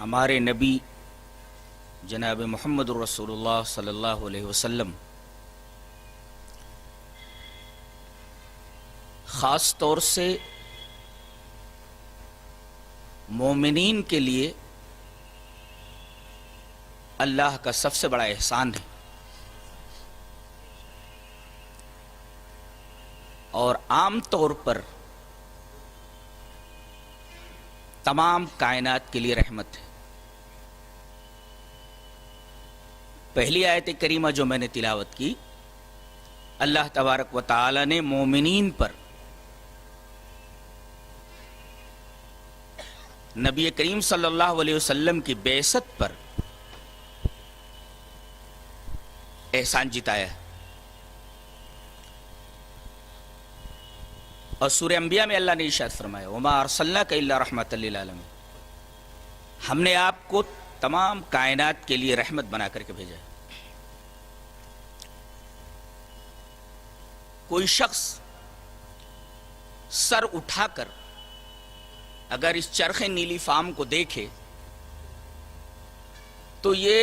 ہمارے نبی جناب محمد الرسول اللہ صلی اللہ علیہ وسلم خاص طور سے مومنین کے لیے اللہ کا سب سے بڑا احسان ہے، اور عام طور پر تمام کائنات کے لیے رحمت ہے۔ پہلی آیت کریمہ جو میں نے تلاوت کی، اللہ تبارک و تعالی نے مومنین پر نبی کریم صلی اللہ علیہ وسلم کی بعثت پر احسان جتایا ہے، اور سورہ انبیاء میں اللہ نے ارشاد فرمایا وَمَا أَرْسَلْنَاكَ إِلَّا رَحْمَةً لِّلْعَالَمِينَ، ہم نے آپ کو تمام کائنات کے لیے رحمت بنا کر کے بھیجا ہے۔ کوئی شخص سر اٹھا کر اگر اس چرخ نیلی فام کو دیکھے تو یہ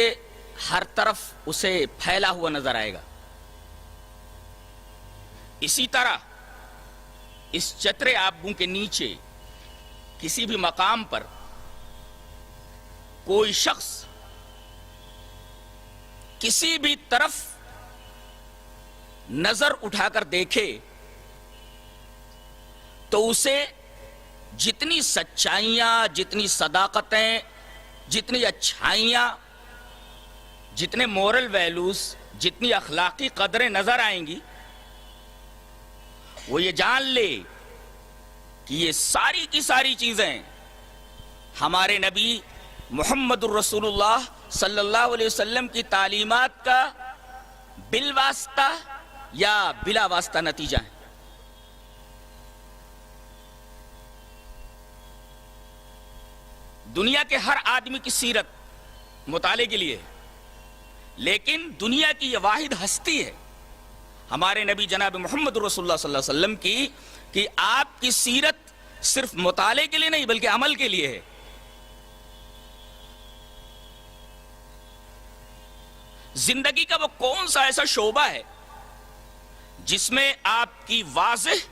ہر طرف اسے پھیلا ہوا نظر آئے گا۔ اسی طرح اس چترے آبوں کے نیچے کسی بھی مقام پر کوئی شخص کسی بھی طرف نظر اٹھا کر دیکھے تو اسے جتنی سچائیاں، جتنی صداقتیں، جتنی اچھائیاں، جتنے مورل ویلیوز، جتنی اخلاقی قدریں نظر آئیں گی، وہ یہ جان لے کہ یہ ساری کی ساری چیزیں ہمارے نبی محمد الرسول اللہ صلی اللہ علیہ وسلم کی تعلیمات کا بالواسطہ یا بلا واسطہ نتیجہ ہے۔ دنیا کے ہر آدمی کی سیرت مطالعے کے لیے ہے، لیکن دنیا کی یہ واحد ہستی ہے ہمارے نبی جناب محمد رسول اللہ صلی اللہ علیہ وسلم کی، کہ آپ کی سیرت صرف مطالعے کے لیے نہیں بلکہ عمل کے لیے ہے۔ زندگی کا وہ کون سا ایسا شعبہ ہے جس میں آپ کی واضح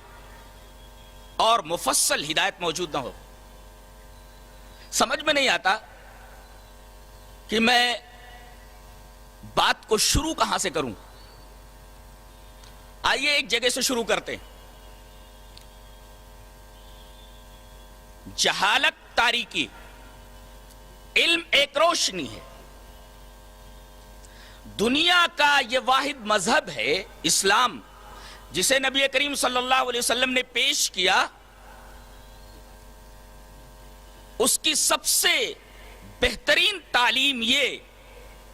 اور مفصل ہدایت موجود نہ ہو؟ سمجھ میں نہیں آتا کہ میں بات کو شروع کہاں سے کروں۔ آئیے ایک جگہ سے شروع کرتے ہیں۔ جہالت تاریکی، علم ایک روشنی ہے۔ دنیا کا یہ واحد مذہب ہے اسلام، جسے نبی کریم صلی اللہ علیہ وسلم نے پیش کیا۔ اس کی سب سے بہترین تعلیم یہ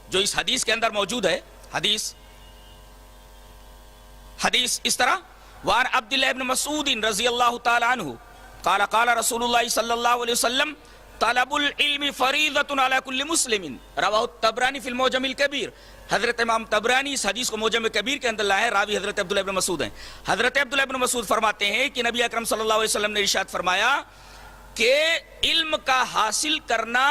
جو اس حدیث کے اندر موجود ہے، حدیث اس طرح وعن عبد اللہ بن مسعود رضی اللہ تعالی عنہ قال قال رسول اللہ صلی اللہ علیہ وسلم طلب العلم فریضۃ علی کل مسلم، رواہ الطبرانی فی المعجم الکبیر۔ حضرت امام طبرانی اس حدیث کو معجم کبیر کے اندر لائے، راوی حضرت عبداللہ بن مسعود ہیں۔ حضرت عبداللہ بن مسعود فرماتے ہیں کہ نبی اکرم صلی اللہ علیہ وسلم نے ارشاد فرمایا کہ علم کا حاصل کرنا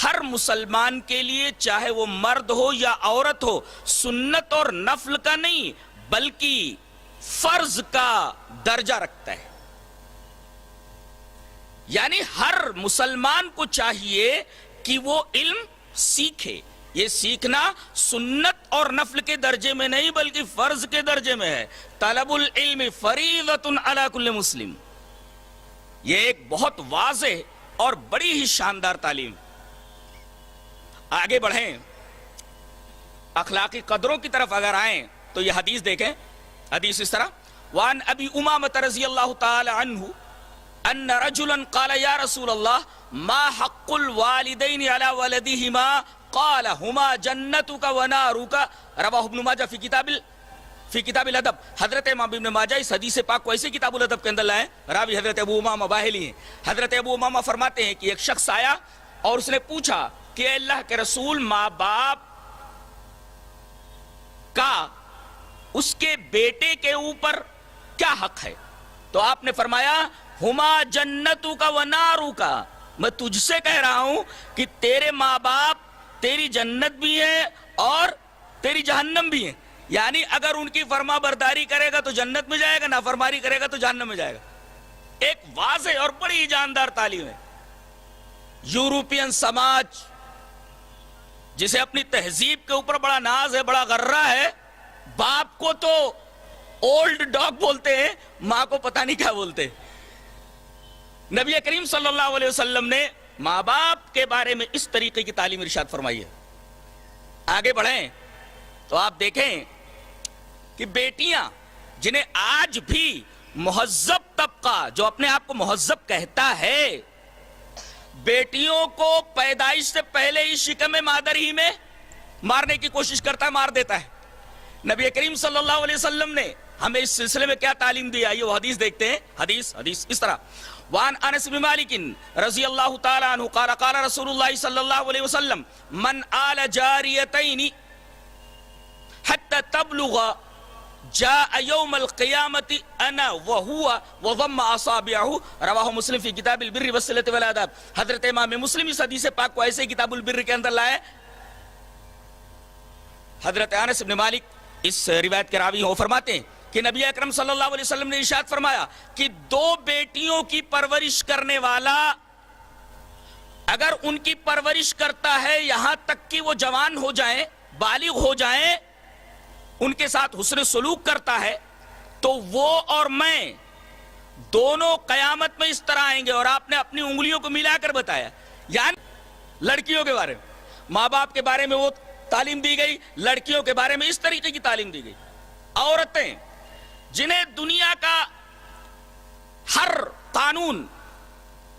ہر مسلمان کے لیے، چاہے وہ مرد ہو یا عورت ہو، سنت اور نفل کا نہیں بلکہ فرض کا درجہ رکھتا ہے۔ یعنی ہر مسلمان کو چاہیے کہ وہ علم سیکھے۔ یہ سیکھنا سنت اور نفل کے درجے میں نہیں بلکہ فرض کے درجے میں ہے۔ طلب العلم فریضۃ علی کل مسلم، یہ ایک بہت واضح اور بڑی ہی شاندار تعلیم۔ آگے بڑھیں، اخلاقی قدروں کی طرف اگر آئیں تو یہ حدیث دیکھیں۔ حدیث اس طرح وعن ابی امامۃ رضی اللہ تعالی عنہ ان رجلا قال یا رسول اللہ ما حق الوالدین علی ولدہما قال ہما جنتک ونارک، رواہ ابن ماجہ فی کتاب الادب۔ حضرت امام ابن ماجہ اس حدیث پاک کو ایسے کتاب الادب کے اندر لائیں، راوی حضرت ابو امامہ باہلی ہیں۔ حضرت ابو امامہ فرماتے ہیں کہ ایک شخص آیا اور اس نے پوچھا کہ اے اللہ کے رسول، ماں باپ کا اس کے بیٹے کے اوپر کیا حق ہے؟ تو آپ نے فرمایا ہما جنتو کا و نارو کا، میں تجھ سے کہہ رہا ہوں کہ تیرے ماں باپ تیری جنت بھی ہے اور تیری جہنم بھی ہے. یعنی اگر ان کی فرما برداری کرے گا تو جنت میں جائے گا, نافرمانی کرے گا تو جہنم میں جائے گا. ایک واضح اور بڑی جاندار تعلیم ہے. یورپین سماج جسے اپنی تہذیب کے اوپر بڑا ناز ہے, بڑا غرہ ہے, باپ کو تو اولڈ ڈاگ بولتے ہیں, ماں کو پتہ نہیں کیا بولتے. نبی کریم صلی اللہ علیہ وسلم نے ماں باپ کے بارے میں اس طریقے کی تعلیم ارشاد فرمائی ہے. آگے بڑھیں تو آپ دیکھیں کہ بیٹیاں جنہیں آج بھی مہذب طبقہ جو اپنے آپ کو مہذب کہتا ہے, بیٹیوں کو پیدائش سے پہلے ہی شکم مادر ہی میں مارنے کی کوشش کرتا ہے, مار دیتا ہے. نبی کریم صلی اللہ علیہ وسلم نے ہمیں اس سلسلے میں کیا تعلیم دی, آئیے وہ حدیث دیکھتے ہیں. حدیث اس طرح, وان انس بن مالک رضی اللہ تعالی عنہ قال قال رسول اللہ صلی اللہ علیہ وسلم من آل جاریتین حتى تبلغ جاء يوم القيامة انا وهو وضم اصابعه رواہ مسلم فی کتاب البر والصلة والآداب. حضرت امام مسلم اس حدیث پاک کو ایسے کتاب البر کے اندر لائے. حضرت انس بن مالک اس روایت کے راوی ہیں, وہ فرماتے ہیں کہ نبی اکرم صلی اللہ علیہ وسلم نے ارشاد فرمایا کہ دو بیٹیوں کی پرورش کرنے والا اگر ان کی پرورش کرتا ہے یہاں تک کہ وہ جوان ہو جائیں, بالغ ہو جائیں, ان کے ساتھ حسن سلوک کرتا ہے, تو وہ اور میں دونوں قیامت میں اس طرح آئیں گے. اور آپ نے اپنی انگلیوں کو ملا کر بتایا. یعنی لڑکیوں کے بارے میں, ماں باپ کے بارے میں وہ تعلیم دی گئی, لڑکیوں کے بارے میں اس طریقے کی تعلیم دی گئی. عورتیں جنہیں دنیا کا ہر قانون,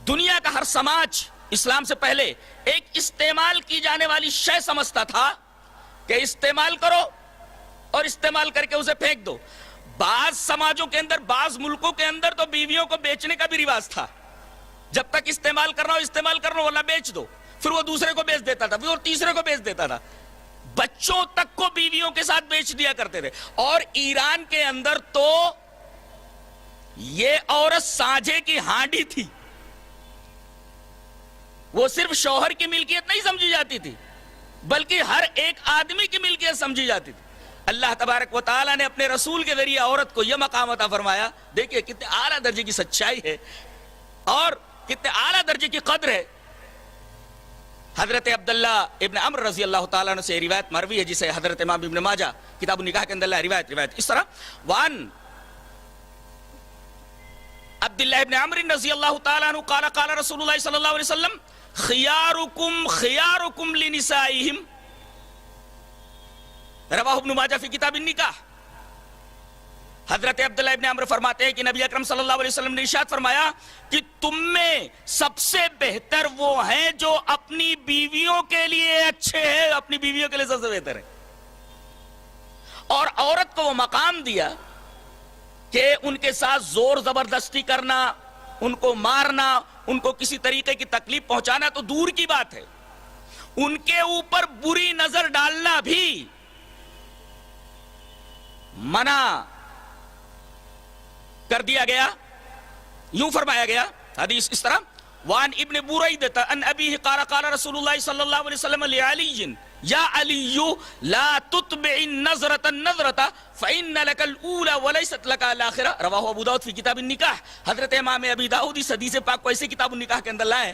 دنیا کا ہر سماج اسلام سے پہلے ایک استعمال کی جانے والی شے سمجھتا تھا کہ استعمال کرو اور استعمال کر کے اسے پھینک دو. بعض سماجوں کے اندر, بعض ملکوں کے اندر تو بیویوں کو بیچنے کا بھی رواج تھا. جب تک استعمال کرنا ہو استعمال کرنا ہو, ورنہ بیچ دو. پھر وہ دوسرے کو بیچ دیتا تھا, پھر وہ تیسرے کو بیچ دیتا تھا. بچوں تک کو بیویوں کے ساتھ بیچ دیا کرتے تھے. اور ایران کے اندر تو یہ عورت سانجے کی ہانڈی تھی, وہ صرف شوہر کی ملکیت نہیں سمجھی جاتی تھی بلکہ ہر ایک آدمی کی ملکیت سمجھی جاتی تھی. اللہ تبارک و تعالیٰ نے اپنے رسول کے ذریعے عورت کو یہ مقام عطا فرمایا. دیکھیے کتنے اعلیٰ درجے کی سچائی ہے اور کتنے اعلیٰ درجے کی قدر ہے. حضرت عبداللہ ابن عمر رضی اللہ تعالیٰ عنہ سے روایت مروی ہے جسے حضرت امام ابن ماجہ کتاب النکاح کے اندر روایت اس طرح, وان عبداللہ ابن عمر رضی اللہ تعالیٰ عنہ قال قال رسول اللہ صلی اللہ علیہ وسلم خیارکم خیارکم لنسائہم رواہ ابن ماجہ فی کتاب النکاح. حضرت عبداللہ ابن عمر فرماتے ہیں کہ نبی اکرم صلی اللہ علیہ وسلم نے ارشاد فرمایا کہ تم میں سب سے بہتر وہ ہیں جو اپنی بیویوں کے لیے اچھے ہیں, اپنی بیویوں کے لیے سب سے بہتر ہے. اور عورت کو وہ مقام دیا کہ ان کے ساتھ زور زبردستی کرنا, ان کو مارنا, ان کو کسی طریقے کی تکلیف پہنچانا تو دور کی بات ہے, ان کے اوپر بری نظر ڈالنا بھی منع کر دیا گیا. یوں فرمایا گیا, حدیث اس طرح, وان ابن بریدہ ان ابیہ قال قال رسول اللہ صلی اللہ علیہ وسلم لعلی یا علی لا تتبع النظرة النظرة فإن لك الأولى وليست لك الآخرة رواہ ابو داؤد فی کتاب النکاح. حضرت امام ابی داؤد اس حدیث پاک کو ایسے کتاب النکاح کے اندر لائے.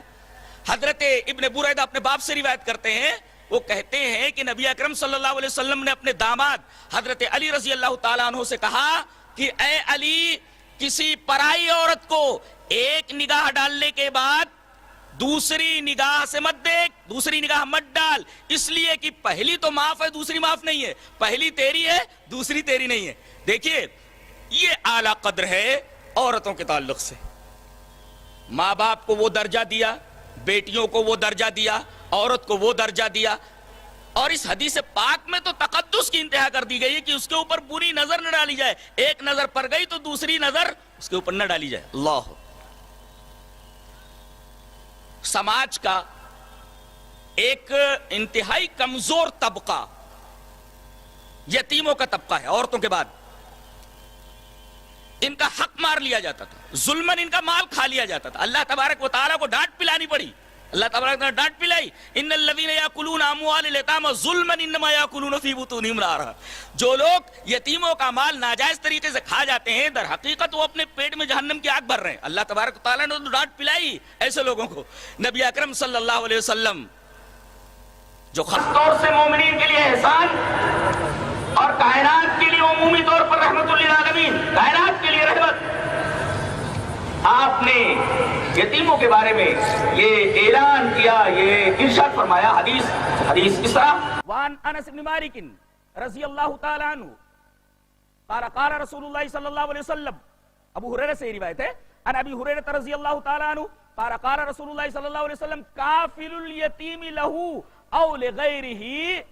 حضرت ابن بریدہ اپنے باپ سے روایت کرتے ہیں, وہ کہتے ہیں کہ نبی اکرم صلی اللہ علیہ وسلم نے اپنے داماد حضرت علی رضی اللہ تعالیٰ عنہ سے کہا کہ اے علی, کسی پرائی عورت کو ایک نگاہ ڈالنے کے بعد دوسری نگاہ سے مت دیکھ, دوسری نگاہ مت ڈال, اس لیے کہ پہلی تو معاف ہے دوسری معاف نہیں ہے, پہلی تیری ہے دوسری تیری نہیں ہے. دیکھیے یہ اعلیٰ قدر ہے عورتوں کے تعلق سے. ماں باپ کو وہ درجہ دیا, بیٹیوں کو وہ درجہ دیا, عورت کو وہ درجہ دیا. اور اس حدیث پاک میں تو تقدس کی انتہا کر دی گئی ہے کہ اس کے اوپر بری نظر نہ ڈالی جائے. ایک نظر پڑ گئی تو دوسری نظر اس کے اوپر نہ ڈالی جائے. اللہ, سماج کا ایک انتہائی کمزور طبقہ یتیموں کا طبقہ ہے عورتوں کے بعد. ان کا حق مار لیا جاتا تھا، ظلمن ان کا مال کھا لیا جاتا تھا. اللہ تبارک و تعالیٰ کو ڈانٹ پلانی پڑی. اللہ تبارک و تعالیٰ ڈانٹ پلائی، ان الذین یاکلون اموال الیتامی ظلما انما یاکلون فی بطونہم نارا. جو لوگ یتیموں کا مال ناجائز طریقے سے کھا جاتے ہیں، در حقیقت وہ اپنے پیٹ میں جہنم کی آگ بھر رہے ہیں. اللہ تبارک و تعالیٰ نے ڈانٹ پلائی ایسے لوگوں کو. نبی اکرم صلی اللہ علیہ وسلم جو خاص طور سے مومنین کے لیے احسان اور کائنات کے لیے عمومی طور پر رحمت للعالمین، کائنات کے لیے رحمت، آپ نے یتیموں کے بارے میں یہ اعلان کیا، یہ ارشاد فرمایا. حدیث اس طرح وان انس بن مالک رضی اللہ تعالی عنہ قال قال رسول اللہ صلی اللہ علیہ وسلم، ابو ہریرہ سے یہ روایت ہے، ان ابی ہریرہ رضی اللہ تعالی عنہ قال قال رسول اللہ صلی اللہ علیہ وسلم کافل الیتیم له او لغیرہ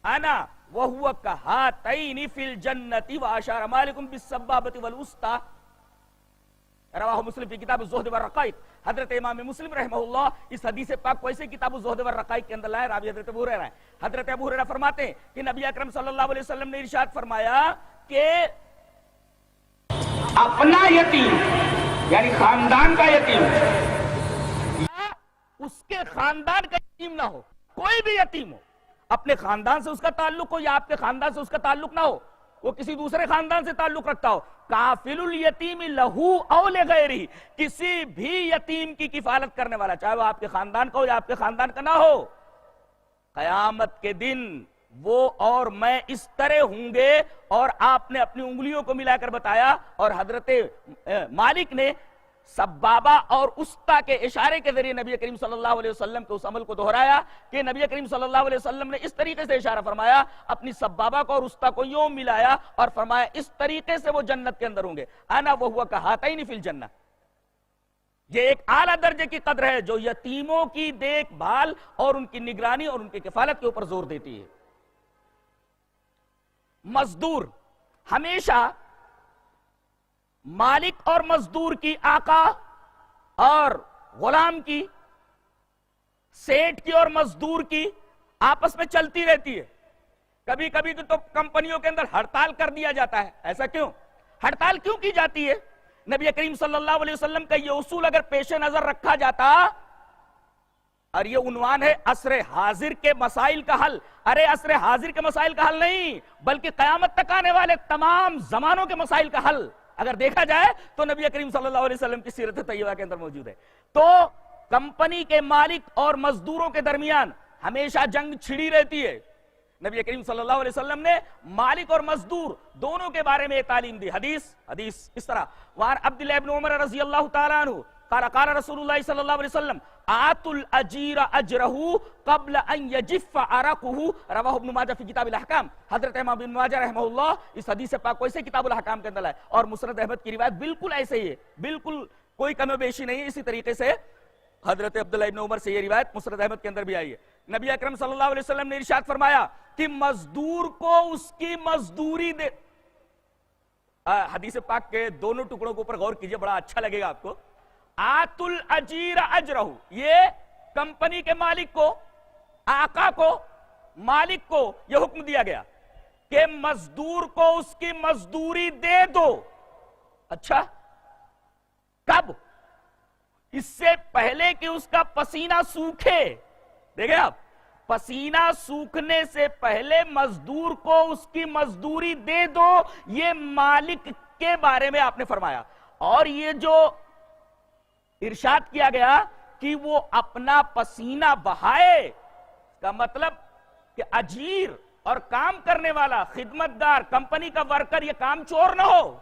انا وهو كهاتین فی الجنة واشار مالک بالسبابۃ والوسطى. رواہ مسلم فی کتاب الزہد والرقائق. حضرت امام مسلم رحمہ اللہ اس حدیث پاک کو ایسے کتاب الزہد والرقائق کے اندر لائے. راوی حضرت ابو ہریرہ ہے. حضرت ابو ہریرہ فرماتے ہیں کہ نبی اکرم صلی اللہ علیہ وسلم نے ارشاد فرمایا کہ اپنا یتیم یعنی خاندان کا یتیم یا اس کے خاندان کا یتیم نہ ہو، کوئی بھی یتیم ہو، اپنے خاندان سے اس کا تعلق ہو یا آپ کے خاندان سے اس کا تعلق نہ ہو، وہ کسی دوسرے خاندان سے تعلق رکھتا ہو، کافل الیتیم لہو او لغیرہ، کسی بھی یتیم کی کفالت کرنے والا، چاہے وہ آپ کے خاندان کا ہو یا آپ کے خاندان کا نہ ہو، قیامت کے دن وہ اور میں اس طرح ہوں گے. اور آپ نے اپنی انگلیوں کو ملا کر بتایا، اور حضرت مالک نے سبابہ اور استا کے اشارے کے ذریعے نبی کریم صلی اللہ علیہ وسلم کے اس عمل کو دہرایا کہ نبی کریم صلی اللہ علیہ وسلم نے اس طریقے سے اشارہ فرمایا، اپنی سبابہ کو اور استا کو یوں ملایا اور فرمایا اس طریقے سے وہ جنت کے اندر ہوں گے. انا وہو کہاتین فی الجنہ. یہ ایک اعلیٰ درجے کی قدر ہے جو یتیموں کی دیکھ بھال اور ان کی نگرانی اور ان کی کفالت کے اوپر زور دیتی ہے. مزدور ہمیشہ مالک اور مزدور کی، آقا اور غلام کی، سیٹ کی اور مزدور کی آپس میں چلتی رہتی ہے. کبھی کبھی تو کمپنیوں کے اندر ہڑتال کر دیا جاتا ہے. ایسا کیوں؟ ہڑتال کیوں کی جاتی ہے؟ نبی کریم صلی اللہ علیہ وسلم کا یہ اصول اگر پیش نظر رکھا جاتا، اور یہ عنوان ہے عصر حاضر کے مسائل کا حل. ارے عصر حاضر کے مسائل کا حل نہیں، بلکہ قیامت تک آنے والے تمام زمانوں کے مسائل کا حل اگر دیکھا جائے تو نبی کریم صلی اللہ علیہ وسلم کی سیرت طیبہ کے اندر موجود ہے. تو کمپنی کے مالک اور مزدوروں کے درمیان ہمیشہ جنگ چھڑی رہتی ہے. نبی کریم صلی اللہ علیہ وسلم نے مالک اور مزدور دونوں کے بارے میں تعلیم دی. حدیث اس طرح وعن عبداللہ ابن عمر رضی اللہ تعالیٰ عنہ قال قال رسول اللہ صلی اللہ علیہ وسلم آت الاجیر اجرہ قبل ان یجف عرقہ. رواہ ابن ماجہ فی کتاب الاحکام. حضرت امام ابن ماجہ رحمہ اللہ اس حدیث پاک کو ایسے کتاب الاحکام کے اندر ہے، اور مسند احمد کی روایت بالکل ایسے ہی ہے، بالکل کوئی کم و بیشی نہیں ہے. اسی طریقے سے حضرت عبداللہ ابن عمر سے یہ روایت مسند احمد کے اندر بھی آئی ہے. نبی اکرم صلی اللہ علیہ وسلم نے ارشاد فرمایا کہ مزدور کو اس کی مزدوری دے. حدیث پاک کے دونوں ٹکڑوں کے اوپر غور کیجئے، بڑا اچھا لگے گا آپ کو. آت الاجیر اجرہ، یہ کمپنی کے مالک کو، آقا کو، مالک کو یہ حکم دیا گیا کہ مزدور کو اس کی مزدوری دے دو. اچھا کب؟ اس سے پہلے کہ اس کا پسینہ سوکھے. دیکھیں آپ، پسینہ سوکھنے سے پہلے مزدور کو اس کی مزدوری دے دو، یہ مالک کے بارے میں آپ نے فرمایا. اور یہ جو ارشاد کیا گیا کہ وہ اپنا پسینہ بہائے، کا مطلب کہ اجیر اور کام کرنے والا، خدمتگار، کمپنی کا ورکر یہ کام چور نہ ہو،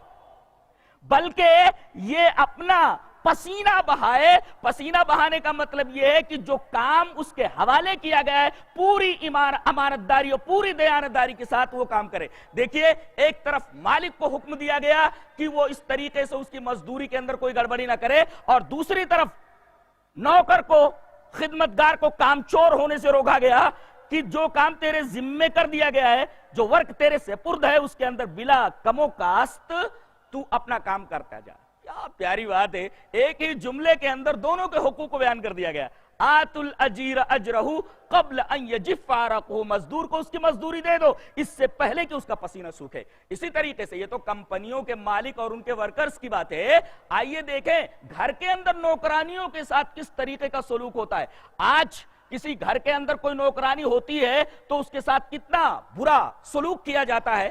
بلکہ یہ اپنا پسینہ بہائے. پسینہ بہانے کا مطلب یہ ہے کہ جو کام اس کے حوالے کیا گیا ہے پوری امانت داری اور پوری دیانتداری کے ساتھ وہ کام کرے. دیکھیے، ایک طرف مالک کو حکم دیا گیا کہ وہ اس طریقے سے اس کی مزدوری کے اندر کوئی گڑبڑی نہ کرے، اور دوسری طرف نوکر کو، خدمتگار کو کام چور ہونے سے روکا گیا کہ جو کام تیرے ذمے کر دیا گیا ہے، جو ورک تیرے سپرد ہے، اس کے اندر بلا کم و کاست تو اپنا کام کرتا جا. کیا پیاری بات ہے، ایک ہی جملے کے اندر دونوں کے حقوق کو بیان کر دیا گیا. آت الاجیر اجرہ قبل ان یجف عرقہ، مزدور کو اس کی مزدوری دے دو اس سے پہلے کہ اس کا پسینہ سوکھے۔ اسی طریقے سے یہ تو کمپنیوں کے مالک اور ان کے ورکرز کی بات ہے، آئیے دیکھیں گھر کے اندر نوکرانیوں کے ساتھ کس طریقے کا سلوک ہوتا ہے۔ آج کسی گھر کے اندر کوئی نوکرانی ہوتی ہے تو اس کے ساتھ کتنا برا سلوک کیا جاتا ہے،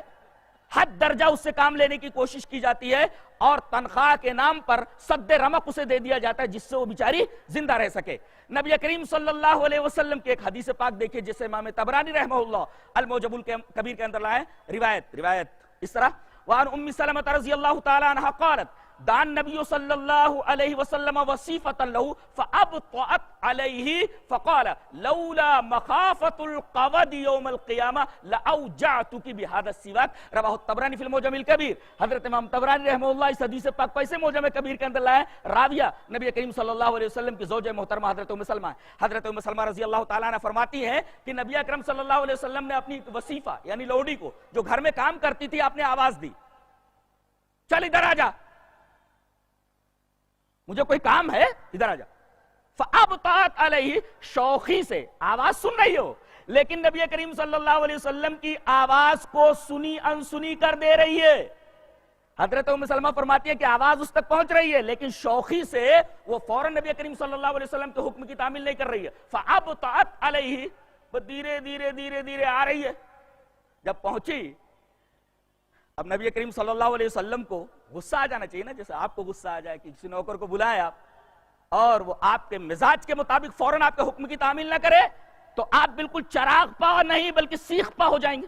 حد درجہ اس سے کام لینے کی کوشش کی جاتی ہے، اور تنخواہ کے نام پر سد رمق اسے دے دیا جاتا ہے جس سے وہ بیچاری زندہ رہ سکے۔ نبی کریم صلی اللہ علیہ وسلم کی ایک حدیث پاک دیکھیں جسے امام طبرانی رحمہ اللہ المعجم الکبیر کے اندر لائے، روایت اس طرح، وعن ام سلمہ رضی اللہ تعالی عنہ قالت دعا النبی صلی اللہ علیہ وسلم وصیفۃ له فابطأت علیہ فقال لولا مخافۃ القود یوم القیامہ لاوجعتک بهذا السواک، رواہ الطبرانی فی المعجم الکبیر۔ حضرت امام طبرانی رحمہ اللہ اس حدیث پاک کو ایسے معجم کبیر کے اندر لائے، راویہ نبی کریم صلی اللہ علیہ وسلم کی زوجہ محترمہ حضرت ام سلمہ، حضرت ام سلمہ رضی اللہ تعالیٰ عنہ فرماتی ہیں کہ نبی اکرم صلی اللہ علیہ وسلم نے اپنی وصیفہ یعنی لوڈی کو جو گھر میں کام کرتی تھی آپ نے آواز دی، چل ادھر آ جا، مجھے کوئی کام ہے، ادھر آ جا۔ فابطأت علیہ، شوخی سے آواز سن رہی ہو لیکن نبی کریم صلی اللہ علیہ وسلم کی آواز کو سنی انسنی کر دے رہی ہے۔ حضرت ام سلمہ فرماتی ہے کہ آواز اس تک پہنچ رہی ہے لیکن شوخی سے وہ فوراً نبی کریم صلی اللہ علیہ وسلم کے حکم کی تعمیل نہیں کر رہی ہے۔ فابطأت علیہ، دھیرے دھیرے دھیرے دھیرے آ رہی ہے، جب پہنچی اب نبی کریم صلی اللہ علیہ وسلم کو غصہ آ جانا چاہیے نا، جیسے آپ کو غصہ آ جائے کہ کسی نوکر کو بلائیں آپ اور وہ آپ کے مزاج کے مطابق فوراً آپ کے حکم کی تعمیل نہ کرے تو آپ بالکل چراغ پا نہیں بلکہ سیخ پا ہو جائیں گے،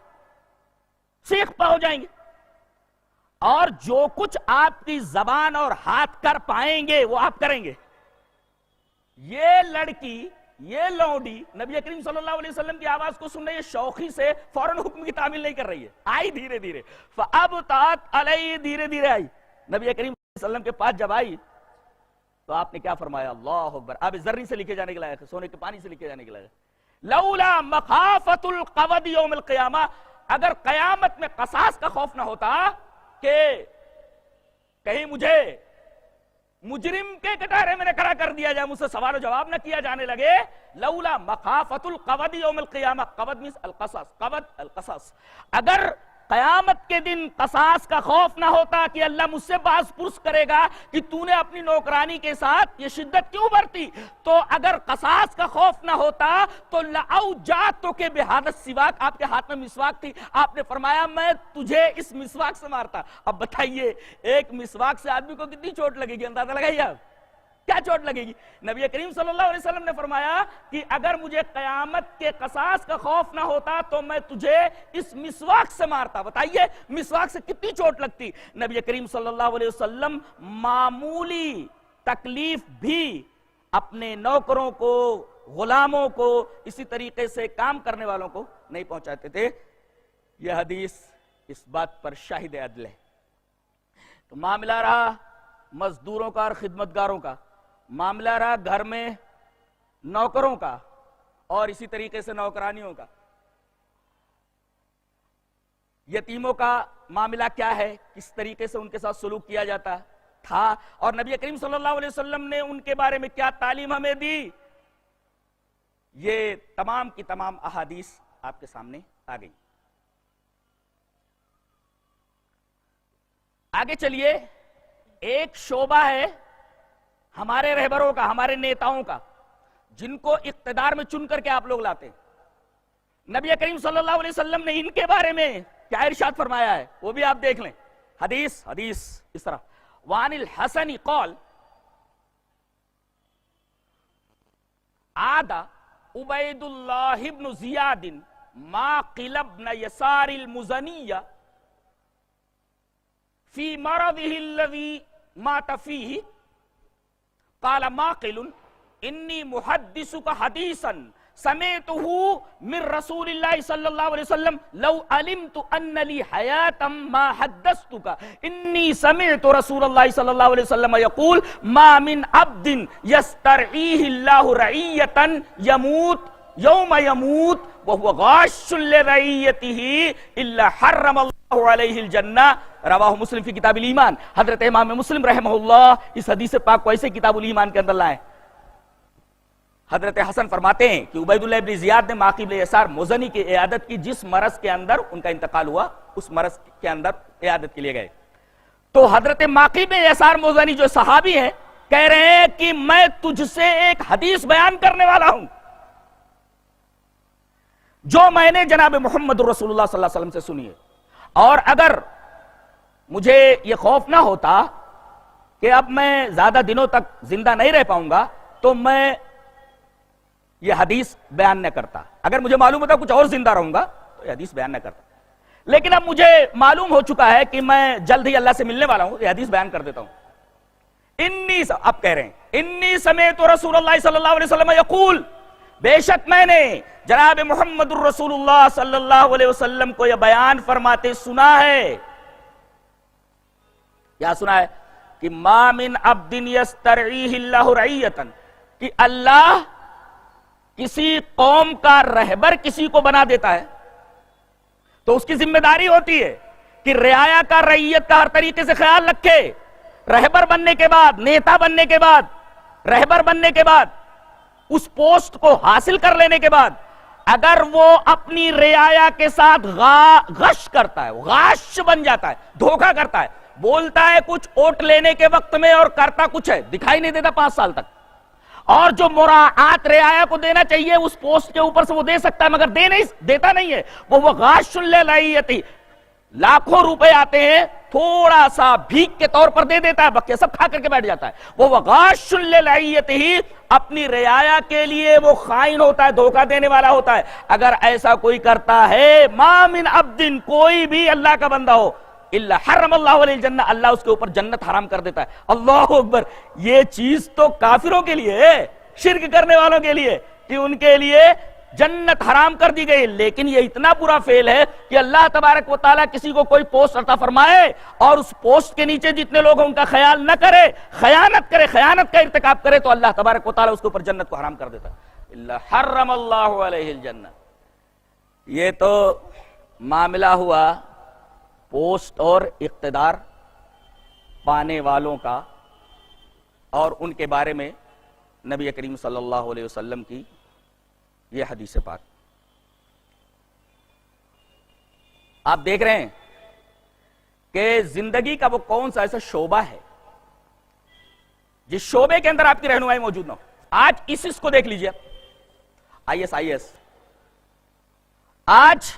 سیخ پا ہو جائیں گے، اور جو کچھ آپ کی زبان اور ہاتھ کر پائیں گے وہ آپ کریں گے۔ یہ لڑکی، یہ لونڈی نبی کریم صلی اللہ علیہ وسلم کی آواز کو سن رہی ہے، شوخی سے فوراً حکم کی تعمیل نہیں کر رہی ہے، آئی دھیرے دھیرے، فابطأت علیہ، دھیرے دھیرے آئی۔ نبی کریم صلی اللہ علیہ وسلم کے پاس جب آئی تو آپ نے کیا فرمایا؟ اللہ اکبر، آپ زرعی سے لکھے جانے کے لائق ہے، سونے کے پانی سے لکھے جانے کے لائق ہے، لولا مخافۃ القود یوم القیامہ، اگر قیامت میں قصاص کا خوف نہ ہوتا کہ کہیں مجھے مجرم کے کٹارے میں نہ کھڑا کر دیا جائے، مجھ سے سوال و جواب نہ کیا جانے لگے، لولا مخافۃ القود یوم القیامہ، قود means القصاص، قود القصاص، اگر قیامت کے دن قصاص کا خوف نہ ہوتا کہ اللہ مجھ سے باز پرس کرے گا کہ تو نے اپنی نوکرانی کے ساتھ یہ شدت کیوں برتی، تو اگر قصاص کا خوف نہ ہوتا تو لأوجعتک بہذا السواک، آپ کے ہاتھ میں مسواک تھی، آپ نے فرمایا میں تجھے اس مسواک سے مارتا۔ اب بتائیے ایک مسواک سے آدمی کو کتنی چوٹ لگے گی، اندازہ لگائیے آپ کیا چوٹ لگے گی۔ نبی کریم صلی اللہ علیہ وسلم نے فرمایا کہ اگر مجھے قیامت کے قصاص کا خوف نہ ہوتا تو میں تجھے اس مسواک سے مارتا۔ بتائیے مسواک سے کتنی چوٹ لگتی۔ نبی کریم صلی اللہ علیہ وسلم معمولی تکلیف بھی اپنے نوکروں کو، غلاموں کو، اسی طریقے سے کام کرنے والوں کو نہیں پہنچاتے تھے۔ یہ حدیث اس بات پر شاہد عدل ہے۔ تو معاملہ رہا مزدوروں کا اور خدمتگاروں کا، معاملہ رہا گھر میں نوکروں کا اور اسی طریقے سے نوکرانیوں کا۔ یتیموں کا معاملہ کیا ہے، کس طریقے سے ان کے ساتھ سلوک کیا جاتا تھا، اور نبی کریم صلی اللہ علیہ وسلم نے ان کے بارے میں کیا تعلیم ہمیں دی، یہ تمام کی تمام احادیث آپ کے سامنے آ گئی۔ آگے چلیے، ایک شعبہ ہے ہمارے رہبروں کا، ہمارے نیتاؤں کا، جن کو اقتدار میں چن کر کے آپ لوگ لاتے ہیں۔ نبی کریم صلی اللہ علیہ وسلم نے ان کے بارے میں کیا ارشاد فرمایا ہے وہ بھی آپ دیکھ لیں۔ حدیث اس طرح، وعن الحسن قال عاد عبید اللہ بن زیاد ماقل بن یسار المزنی فی مرضه الذی مات فیہ، قال ماقل انی محدثک حدیثا سمعته من رسول اللہ صلی اللہ علیہ وسلم لو علمت ان لی حیاتا ما حدثتک انی سمعت رسول اللہ صلی اللہ علیہ وسلم یقول ما من عبد یسترعیہ اللہ رعیتا یموت یوم یموت وهو غاش لرعیتہ الا حرم اللہ علیہ الجنہ، رواہ مسلم فی کتاب الایمان۔ حضرت امام مسلم رحمہ اللہ اس حدیث پاک کو ایسے کتاب الایمان کے اندر لائے۔ حضرت حسن فرماتے ہیں کہ عبید اللہ ابن زیاد نے معقل بن یسار مزنی کی عیادت کی، جس مرض کے اندر ان کا انتقال ہوا اس مرض کے اندر عیادت کے لیے گئے، تو حضرت معقل بن یسار مزنی جو صحابی ہیں کہہ رہے ہیں کہ میں تجھ سے ایک حدیث بیان کرنے والا ہوں جو میں نے جناب محمد رسول اللہ صلی اللہ علیہ وسلم سے سنی ہے، اور اگر مجھے یہ خوف نہ ہوتا کہ اب میں زیادہ دنوں تک زندہ نہیں رہ پاؤں گا تو میں یہ حدیث بیان نہ کرتا، اگر مجھے معلوم ہوتا کچھ اور زندہ رہوں گا تو یہ حدیث بیان نہ کرتا، لیکن اب مجھے معلوم ہو چکا ہے کہ میں جلد ہی اللہ سے ملنے والا ہوں، یہ حدیث بیان کر دیتا ہوں۔ اب کہہ رہے ہیں انی سمیت رسول اللہ صلی اللہ علیہ وسلم یقول، بے شک میں نے جناب محمد الرسول اللہ صلی اللہ علیہ وسلم کو یہ بیان فرماتے سنا ہے، کیا سنا ہے؟ کہ ما من عبد یسترعیہ اللہ رعیتا، کہ اللہ کسی قوم کا رہبر کسی کو بنا دیتا ہے تو اس کی ذمہ داری ہوتی ہے کہ رعایا کا رعیت کا ہر طریقے سے خیال رکھے، رہبر بننے کے بعد، نیتا بننے کے بعد، رہبر بننے کے بعد، اس پوسٹ کو حاصل کر لینے کے بعد اگر وہ اپنی رعایا کے ساتھ غش کرتا ہے، غاش بن جاتا ہے، دھوکہ کرتا ہے، بولتا ہے کچھ ووٹ لینے کے وقت میں اور کرتا کچھ ہے، دکھائی نہیں دیتا 5 سال تک، اور جو مراعات رعایا کو دینا چاہیے اس پوسٹ کے اوپر سے وہ دے سکتا ہے مگر دیتا نہیں ہے، وہ غاش للرعیتی، لاکھوں روپے آتے ہیں تھوڑا سا بھیک کے طور پر دے دیتا ہے، بقیہ سب کھا کر کے بیٹھ جاتا ہے، وہ غاش للرعیتی، اپنی رعایا کے لیے وہ خائن ہوتا ہے، دھوکہ دینے والا ہوتا ہے۔ اگر ایسا کوئی کرتا ہے، ما من عبد، کوئی بھی اللہ کا بندہ ہو، الا حرم اللہ علیہ الجنہ، اللہ اس کے اوپر جنت حرام کر دیتا ہے۔ اللہ اکبر، یہ چیز تو کافروں کے لیے ہے، شرک کرنے والوں کے لیے، کہ ان کے لیے جنت حرام کر دی گئی، لیکن یہ اتنا برا فعل ہے کہ اللہ تبارک و تعالیٰ کسی کو کوئی پوسٹ عطا فرمائے اور اس پوسٹ کے نیچے جتنے لوگ ہیں ان کا خیال نہ کرے، خیانت کرے، خیانت کا ارتکاب کرے، تو اللہ تبارک و تعالیٰ اس کے اوپر جنت کو حرام کر دیتا ہے۔ الا حرم اللہ علیہ الجنہ۔ یہ تو معاملہ ہوا پوسٹ اور اقتدار پانے والوں کا، اور ان کے بارے میں نبی کریم صلی اللہ علیہ وسلم کی یہ حدیث پاک۔ آپ دیکھ رہے ہیں کہ زندگی کا وہ کون سا ایسا شعبہ ہے جس شعبے کے اندر آپ کی رہنمائی موجود نہ ہو۔ آج اس کو دیکھ لیجئے، IS آج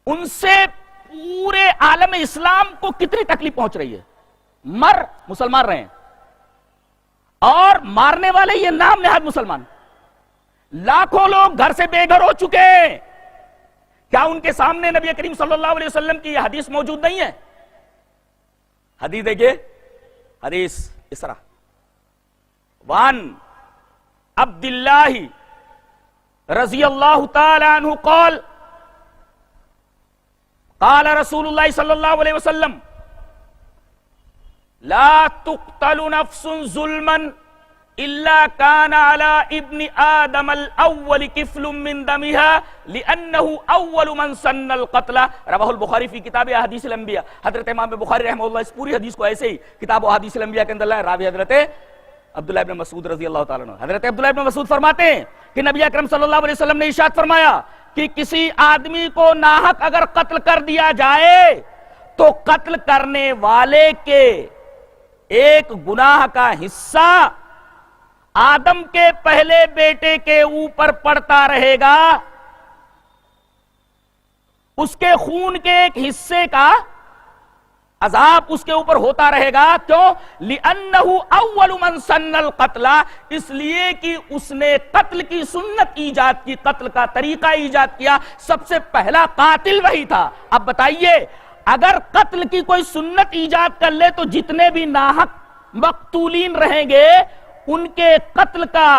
ان سے پورے عالم اسلام کو کتنی تکلیف پہنچ رہی ہے، مسلمان رہے ہیں اور مارنے والے یہ نام نہاد مسلمان، لاکھوں لوگ گھر سے بے گھر ہو چکے ہیں۔ کیا ان کے سامنے نبی کریم صلی اللہ علیہ وسلم کی یہ حدیث موجود نہیں ہے؟ حدیث دیکھیے، حدیث اس طرح، وان عبداللہ رضی اللہ تعالی عنہ قال قال رسول اللہ صلی اللہ علیہ وسلم لا تقتل نفس ظلما الا كان على ابن آدم الاول كفل من دمها لانه اول من سن القتل، رواہ البخاری فی کتاب احادیث الانبیاء۔ حضرت امام بخاری رحمہ اللہ اس پوری حدیث کو ایسے ہی کتاب احادیث الانبیاء کے اندر لائے، راوی حضرت عبداللہ ابن مسعود رضی اللہ تعالیٰ عنہ۔ حضرت عبداللہ ابن مسعود فرماتے ہیں کہ نبی اکرم صلی اللہ علیہ وسلم نے ارشاد فرمایا کہ کسی آدمی کو ناحق اگر قتل کر دیا جائے تو قتل کرنے والے کے ایک گناہ کا حصہ آدم کے پہلے بیٹے کے اوپر پڑتا رہے گا، اس کے خون کے ایک حصے کا عذاب اس کے اوپر ہوتا رہے گا۔ کیوں؟ لِأَنَّهُ أَوَّلُ مَنْ سَنَّ الْقَتْلَ، اس لیے کہ اس نے قتل کی سنت ایجاد کی، قتل کا طریقہ ایجاد کیا، سب سے پہلا قاتل وہی تھا۔ اب بتائیے اگر قتل کی کوئی سنت ایجاد کر لے تو جتنے بھی ناحق مقتولین رہیں گے ان کے قتل کا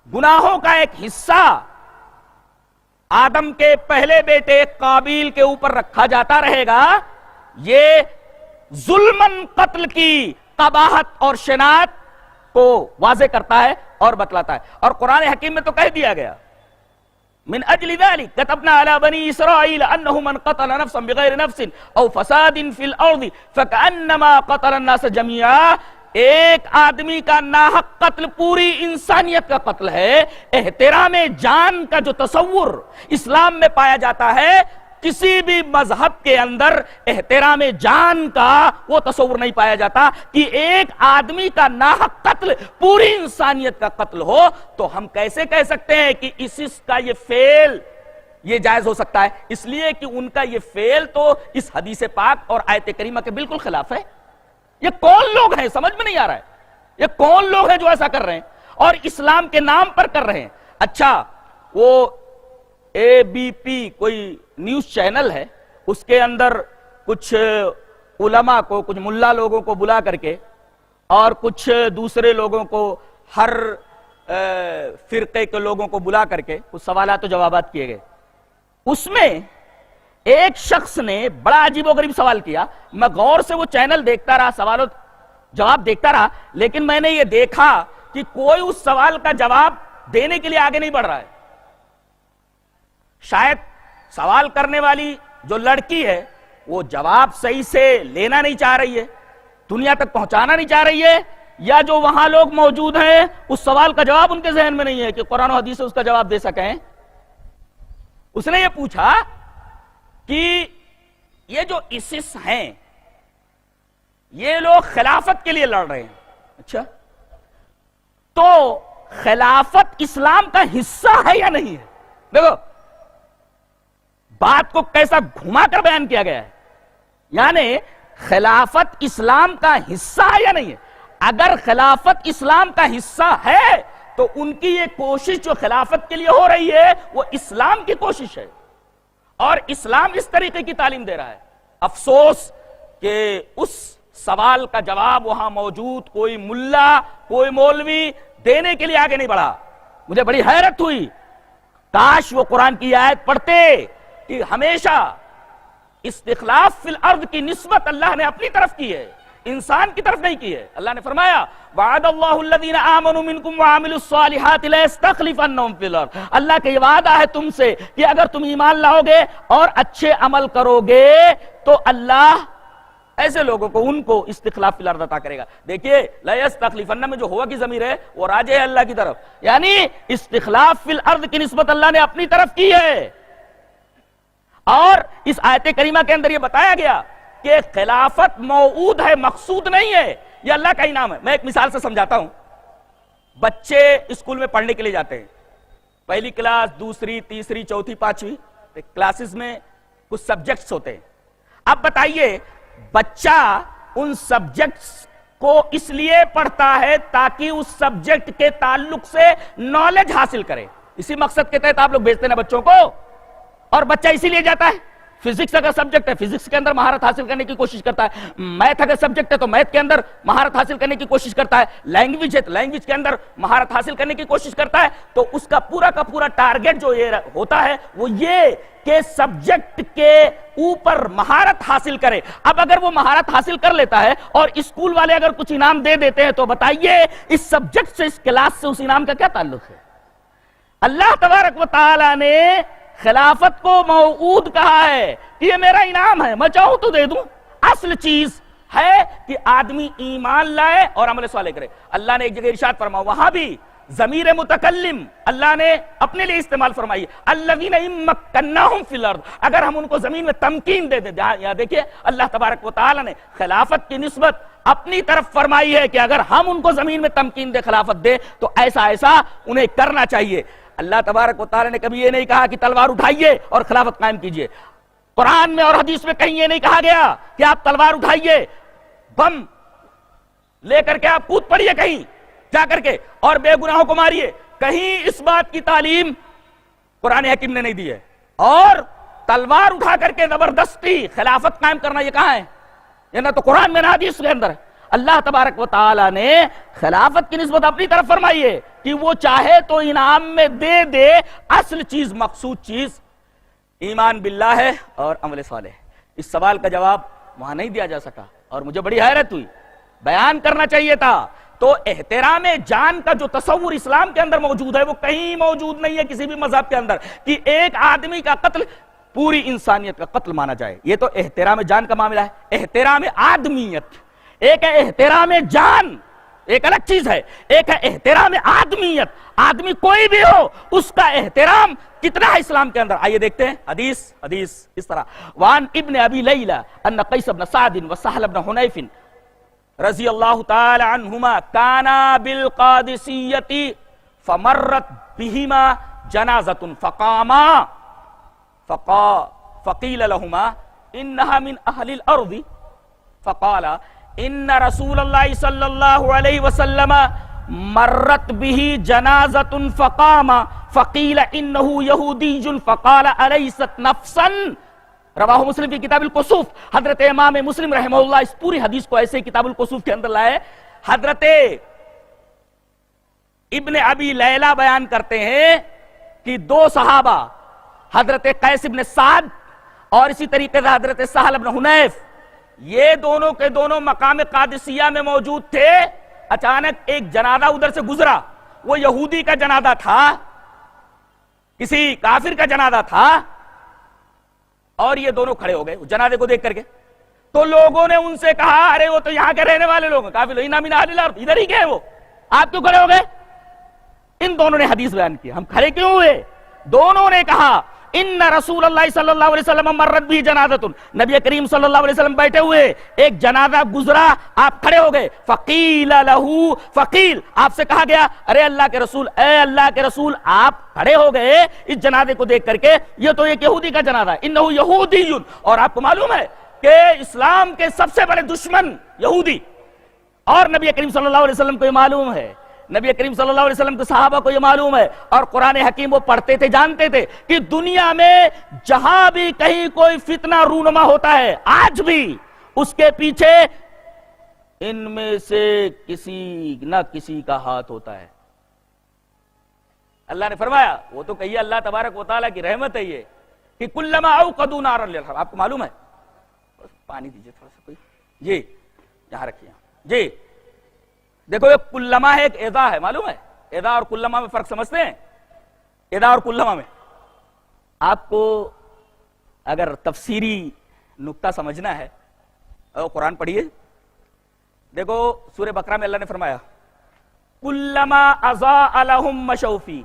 گناہوں کا ایک حصہ آدم کے پہلے بیٹے قابیل کے اوپر رکھا جاتا رہے گا۔ یہ ظلمن قتل کی قباحت اور شناعت کو واضح کرتا ہے اور بتلاتا ہے، اور قرآن حکیم میں تو کہہ دیا گیا من اجل ذلك كتبنا على بني اسرائيل انه من قتل نفسا بغير نفس او فساد في الارض فكانما قتل الناس جميعا، ایک آدمی کا ناحق قتل پوری انسانیت کا قتل ہے۔ احترام جان کا جو تصور اسلام میں پایا جاتا ہے، کسی بھی مذہب کے اندر احترام جان کا وہ تصور نہیں پایا جاتا کہ ایک آدمی کا ناحق قتل پوری انسانیت کا قتل ہو۔ تو ہم کیسے کہہ سکتے ہیں کہ ISIS کا یہ فعل یہ جائز ہو سکتا ہے؟ اس لیے کہ ان کا یہ فعل تو اس حدیث پاک اور آیت کریمہ کے بالکل خلاف ہے۔ یہ کون لوگ ہیں سمجھ میں نہیں آ رہا ہے، یہ کون لوگ ہیں جو ایسا کر رہے ہیں اور اسلام کے نام پر کر رہے ہیں؟ اچھا، وہ ABP کوئی نیوز چینل ہے، اس کے اندر کچھ علماء کو، کچھ ملا لوگوں کو بلا کر کے اور کچھ دوسرے لوگوں کو، ہر فرقے کے لوگوں کو بلا کر کے کچھ سوالات و جوابات کیے گئے۔ اس میں ایک شخص نے بڑا عجیب و غریب سوال کیا۔ میں غور سے وہ چینل دیکھتا رہا، سوال و جواب دیکھتا رہا، لیکن میں نے یہ دیکھا کہ کوئی اس سوال کا جواب دینے کے لیے آگے نہیں بڑھ رہا ہے۔ شاید سوال کرنے والی جو لڑکی ہے وہ جواب صحیح سے لینا نہیں چاہ رہی ہے، دنیا تک پہنچانا نہیں چاہ رہی ہے، یا جو وہاں لوگ موجود ہیں اس سوال کا جواب ان کے ذہن میں نہیں ہے کہ قرآن و حدیث سے اس کا جواب دے سکیں۔ اس نے یہ پوچھا کہ یہ جو ISIS ہیں یہ لوگ خلافت کے لیے لڑ رہے ہیں، اچھا تو خلافت اسلام کا حصہ ہے یا نہیں ہے؟ دیکھو بات کو کیسا گھما کر بیان کیا گیا ہے، یعنی خلافت اسلام کا حصہ ہے یا نہیں ہے؟ اگر خلافت اسلام کا حصہ ہے تو ان کی یہ کوشش جو خلافت کے لیے ہو رہی ہے وہ اسلام کی کوشش ہے، اور اسلام اس طریقے کی تعلیم دے رہا ہے۔ افسوس کہ اس سوال کا جواب وہاں موجود کوئی ملا، کوئی مولوی دینے کے لیے آگے نہیں بڑھا۔ مجھے بڑی حیرت ہوئی، کاش وہ قرآن کی آیت پڑھتے کہ ہمیشہ استخلاف فی الارض کی نسبت اللہ نے اپنی طرف کی ہے، انسان کی طرف نہیں کی ہے۔ اللہ نے فرمایا وعد اللہ الذین آمنوا منکم وعملوا الصالحات لیستخلفنہم فی الارض، اللہ کا یہ وعدہ ہے تم سے کہ اگر تم ایمان لاؤ گے اور اچھے عمل کرو گے تو اللہ ایسے لوگوں کو، ان کو استخلاف فی الارض عطا کرے گا۔ دیکھیے لیستخلفن میں جو ہوا کی ضمیر ہے وہ راجع ہے اللہ کی طرف، یعنی استخلاف فی الارض کی نسبت اللہ نے اپنی طرف کی ہے۔ اور اس آیت کریمہ کے اندر یہ بتایا گیا کہ خلافت موعود ہے، مقصود نہیں ہے، یہ اللہ کا انعام ہے۔ میں ایک مثال سے سمجھاتا ہوں۔ بچے اسکول میں پڑھنے کے لیے جاتے ہیں، پہلی کلاس، دوسری، تیسری، چوتھی، پانچویں کلاسز میں کچھ سبجیکٹس ہوتے ہیں۔ اب بتائیے بچہ ان سبجیکٹس کو اس لیے پڑھتا ہے تاکہ اس سبجیکٹ کے تعلق سے نالج حاصل کرے، اسی مقصد کے تحت آپ لوگ بھیجتے ہیں نا بچوں کو، اور بچہ اسی لیے جاتا ہے۔ فزکس اگر سبجیکٹ ہے، فزکس کے اندر مہارت حاصل کرنے کی کوشش کرتا ہے، میتھ اگر سبجیکٹ ہے تو میتھ کے اندر مہارت حاصل کرنے کی کوشش کرتا ہے، لینگویج ہے تو لینگویج کے اندر مہارت حاصل کرنے کی کوشش کرتا ہے۔ تو اس کا پورا ٹارگٹ جو یہ ہوتا ہے وہ یہ کہ سبجیکٹ کے اوپر مہارت حاصل کرے۔ اب اگر وہ مہارت حاصل کر لیتا ہے اور اسکول والے اگر کچھ انعام دے دیتے ہیں تو بتائیے اس سبجیکٹ سے، اس کلاس سے اس انعام کا کیا تعلق ہے؟ اللہ تبارک و تعالی نے خلافت کو موعود کہا ہے کہ یہ میرا انعام ہے، میں چاہوں تو دے دوں۔ اصل چیز ہے کہ آدمی ایمان لائے اور عمل صالح کرے۔ اللہ نے ایک جگہ ارشاد فرمایا، وہاں بھی ضمیر متکلم اللہ نے اپنے لیے استعمال فرمائی، الذین ان مکناہم فی الارض، اگر ہم ان کو زمین میں تمکین دے دیں۔ یہاں دیکھیے اللہ تبارک و تعالی نے خلافت کی نسبت اپنی طرف فرمائی ہے کہ اگر ہم ان کو زمین میں تمکین دے، خلافت دے تو ایسا انہیں کرنا چاہیے۔ اللہ تبارک و تعالی نے کبھی یہ نہیں کہا کہ تلوار اٹھائیے اور خلافت قائم کیجئے۔ قرآن میں اور حدیث میں کہیں یہ نہیں کہا گیا کہ آپ تلوار اٹھائیے، بم لے کر کے آپ کود پڑیے کہیں جا کر کے اور بے گناہوں کو ماریے۔ کہیں اس بات کی تعلیم قرآن حکیم نے نہیں دی ہے۔ اور تلوار اٹھا کر کے زبردستی خلافت قائم کرنا یہ کہاں ہے؟ یہ نہ تو قرآن میں نہ حدیث کے اندر ہے۔ اللہ تبارک و تعالی نے خلافت کی نسبت اپنی طرف فرمائی ہے کہ وہ چاہے تو انعام میں دے دے، اصل چیز، مقصود چیز ایمان باللہ ہے اور عمل صالح۔ اس سوال کا جواب وہاں نہیں دیا جا سکا اور مجھے بڑی حیرت ہوئی، بیان کرنا چاہیے تھا۔ تو احترام جان کا جو تصور اسلام کے اندر موجود ہے وہ کہیں موجود نہیں ہے کسی بھی مذہب کے اندر، کہ ایک آدمی کا قتل پوری انسانیت کا قتل مانا جائے۔ یہ تو احترام جان کا معاملہ ہے۔ احترام آدمیت، ایک ہے احترام جان، ایک الگ چیز ہے، ایک ہے احترام آدمیت، آدمی کوئی بھی ہو اس کا احترام کتنا ہے اسلام کے اندر. آئیے دیکھتے ہیں حدیث اس طرح. وان ابن ابی لیلہ ان قیس بن سعد وسہل بن حنیف رضی اللہ تعالی عنہما کانا بالقادسیۃ فمرت بہما جنازۃ فقاما فقیل لہما انہا من اہل الارض فقال ان رسول اللہ صلی اللہ علیہ وسلم مرت به جنازۃ فقام فقیل انه یہودی فقال الیست نفسا. رواہ مسلم کی کتاب الکسوف. حضرت امام مسلم رحمہ اللہ اس پوری حدیث کو ایسے کتاب الکسوف کے اندر لائے. حضرت ابن ابی لیلہ بیان کرتے ہیں کہ دو صحابہ حضرت قیس بن سعد اور اسی طریقے سے حضرت سہل بن حنیف، یہ دونوں کے دونوں مقام قادسیہ میں موجود تھے. اچانک ایک جنازہ ادھر سے گزرا، وہ یہودی کا جنازہ تھا، کسی کافر کا جنازہ تھا، اور یہ دونوں کھڑے ہو گئے جنازے کو دیکھ کر کے. تو لوگوں نے ان سے کہا ارے وہ تو یہاں کے رہنے والے لوگ ہیں، کافر لوگ، انہا من اہل الارض، ادھر ہی گئے، وہ آپ کیوں کھڑے ہو گئے؟ ان دونوں نے حدیث بیان کی. ہم کھڑے کیوں ہوئے؟ دونوں نے کہا ان رسول اللہ صلی اللہ علیہ وسلم مرت بھی جنازۃ، نبی کریم صلی اللہ علیہ وسلم بیٹھے ہوئے، ایک جنازہ گزرا، آپ کھڑے ہو گئے. فقیل لہو، فقیل آپ سے کہا گیا ارے اللہ کے رسول، اے اللہ کے رسول آپ کھڑے ہو گئے اس جنازے کو دیکھ کر کے، یہ تو ایک یہودی کا جنازہ ہے، انہو یہودی. اور آپ کو معلوم ہے کہ اسلام کے سب سے بڑے دشمن یہودی، اور نبی کریم صلی اللہ علیہ وسلم کو یہ معلوم ہے، نبی کریم صلی اللہ علیہ وسلم کے صحابہ کو یہ معلوم ہے، اور قرآن حکیم وہ پڑھتے تھے، جانتے تھے کہ دنیا میں جہاں بھی کہیں کوئی فتنہ رونما ہوتا ہے آج بھی اس کے پیچھے ان میں سے کسی نہ کسی کا ہاتھ ہوتا ہے. اللہ نے فرمایا، وہ تو کہیے اللہ تبارک و تعالیٰ کی رحمت ہے یہ، کہ کلما اوقدوا نارا للحرب. آپ کو معلوم ہے، پانی دیجئے تھوڑا سا کوئی، جی یہاں رکھیے، جی دیکھو یہ کلما ہے، ایک اذا ہے، معلوم ہے اذا اور کلما میں فرق سمجھتے ہیں؟ اذا اور کلما میں آپ کو اگر تفسیری نقطہ سمجھنا ہے اور قرآن پڑھیے. دیکھو سورہ بقرہ میں اللہ نے فرمایا کلما اضاء لهم مشوا فی،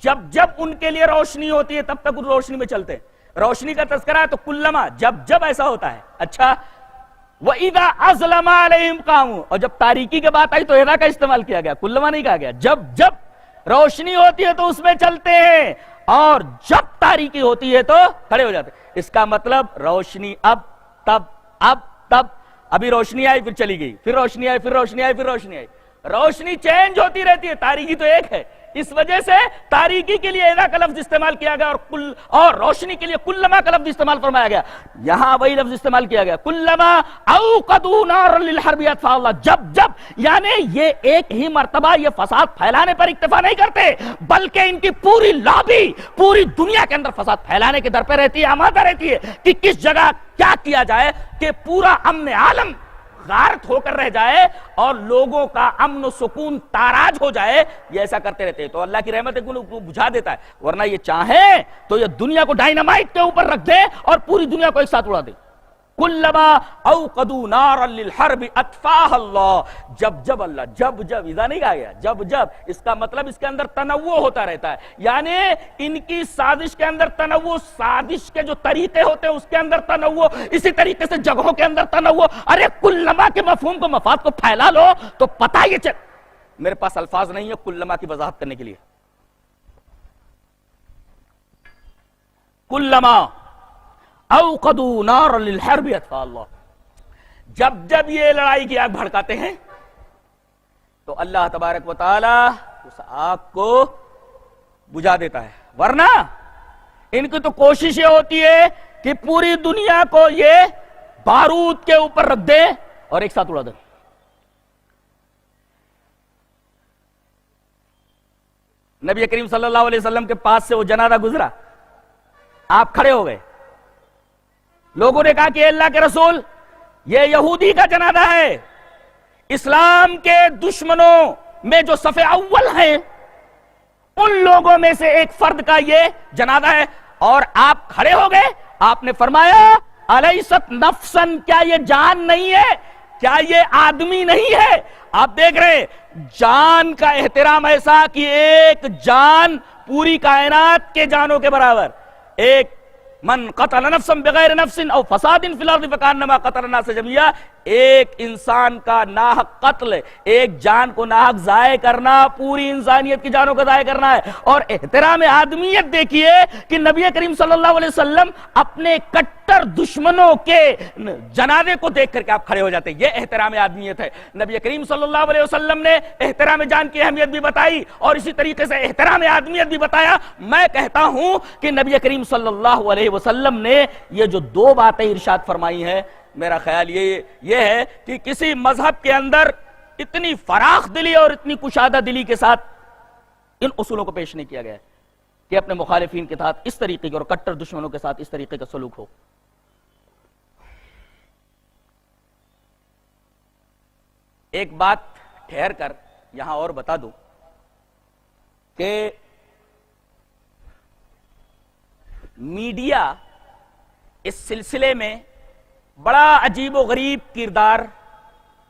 جب جب ان کے لیے روشنی ہوتی ہے تب تک ان روشنی میں چلتے ہیں. روشنی کا تذکرہ ہے تو کلما، جب جب ایسا ہوتا ہے. اچھا وَإِذَا أَظْلَمَ عَلَيْهِمْ قَامُوا، اور جب تاریکی کے بات آئی تو اِذَا کا استعمال کیا گیا، کلما نہیں کہا گیا. جب جب روشنی ہوتی ہے تو اس میں چلتے ہیں، اور جب تاریکی ہوتی ہے تو کھڑے ہو جاتے ہیں. اس کا مطلب روشنی اب تب، اب تب، ابھی روشنی آئی پھر چلی گئی، پھر روشنی آئی، پھر روشنی آئی، پھر روشنی آئی. روشنی چینج ہوتی رہتی ہے، تاریکی تو ایک ہے. اس وجہ سے تاریکی کے لیے اذا کا لفظ استعمال کیا گیا، اور روشنی کے لیے کلما کا لفظ استعمال فرمایا گیا. یہاں وہی لفظ استعمال کیا گیا کلما اوقدوا نارا للحرب اطفاء اللہ، جب جب، یعنی یہ ایک ہی مرتبہ یہ فساد پھیلانے پر اکتفا نہیں کرتے، بلکہ ان کی پوری لابی پوری دنیا کے اندر فساد پھیلانے کے در پہ رہتی ہے، آمادہ رہتی ہے کہ کس جگہ کیا کیا جائے کہ پورا امن عالم غارت ہو کر رہ جائے اور لوگوں کا امن و سکون تاراج ہو جائے. یہ ایسا کرتے رہتے ہیں. تو اللہ کی رحمت کو بجھا دیتا ہے، ورنہ یہ چاہیں تو یہ دنیا کو ڈائنامائٹ کے اوپر رکھ دے اور پوری دنیا کو ایک ساتھ اڑا دے. کلما اوقدوا نارا للحرب اطفاها اللہ، جب جب، اللہ جب جب، اذا نہیں کہا گیا، جب جب. اس کا مطلب اس کے اندر تنوع ہوتا رہتا ہے، یعنی ان کی سازش کے اندر تنوع، سازش کے جو طریقے ہوتے ہیں اس کے اندر تنوع، اسی طریقے سے جگہوں کے اندر تنوع. ارے کلما کے مفہوم کو، مفاد کو پھیلا لو تو پتہ یہ چل. میرے پاس الفاظ نہیں ہے کلما کی وضاحت کرنے کے لیے. کلما اوقدوا نارا للحرب اطفاء اللہ، جب جب یہ لڑائی کی آگ بھڑکاتے ہیں تو اللہ تبارک و تعالی اس آگ کو بجھا دیتا ہے. ورنہ ان کی تو کوشش یہ ہوتی ہے کہ پوری دنیا کو یہ بارود کے اوپر رکھ دے اور ایک ساتھ اڑا دے. نبی کریم صلی اللہ علیہ وسلم کے پاس سے وہ جنازہ گزرا، آپ کھڑے ہو گئے. لوگوں نے کہا کہ اللہ کے رسول یہ یہودی کا جنازہ ہے، اسلام کے دشمنوں میں جو صف اول ہیں ان لوگوں میں سے ایک فرد کا یہ جنازہ ہے. اور آپ کھڑے ہو گئے، آپ نے فرمایا الیست نفسن، کیا یہ جان نہیں ہے کیا یہ آدمی نہیں ہے؟ آپ دیکھ رہے ہیں جان کا احترام ایسا کہ ایک جان پوری کائنات کے جانوں کے برابر. ایک من قتل نفسا بغیر نفس او فساد فی الارض فکانما قتل الناس جميعا، ایک انسان کا ناحق قتل، ایک جان کو ناحق ضائع کرنا پوری انسانیت کی جانوں کو ضائع کرنا ہے. اور احترام آدمیت دیکھیے کہ نبی کریم صلی اللہ علیہ وسلم اپنے کٹر دشمنوں کے جنازے کو دیکھ کر کے آپ کھڑے ہو جاتے ہیں. یہ احترام آدمیت ہے. نبی کریم صلی اللہ علیہ وسلم نے احترام جان کی اہمیت بھی بتائی اور اسی طریقے سے احترام آدمیت بھی بتایا. میں کہتا ہوں کہ نبی کریم صلی اللہ علیہ وسلم نے یہ جو دو باتیں ارشاد فرمائی ہیں، میرا خیال یہ ہے کہ کسی مذہب کے اندر اتنی فراخ دلی اور اتنی کشادہ دلی کے ساتھ ان اصولوں کو پیش نہیں کیا گیا ہے کہ اپنے مخالفین کے ساتھ اس طریقے کے اور کٹر دشمنوں کے ساتھ اس طریقے کا سلوک ہو. ایک بات ٹھہر کر یہاں اور بتا دوں کہ میڈیا اس سلسلے میں بڑا عجیب و غریب کردار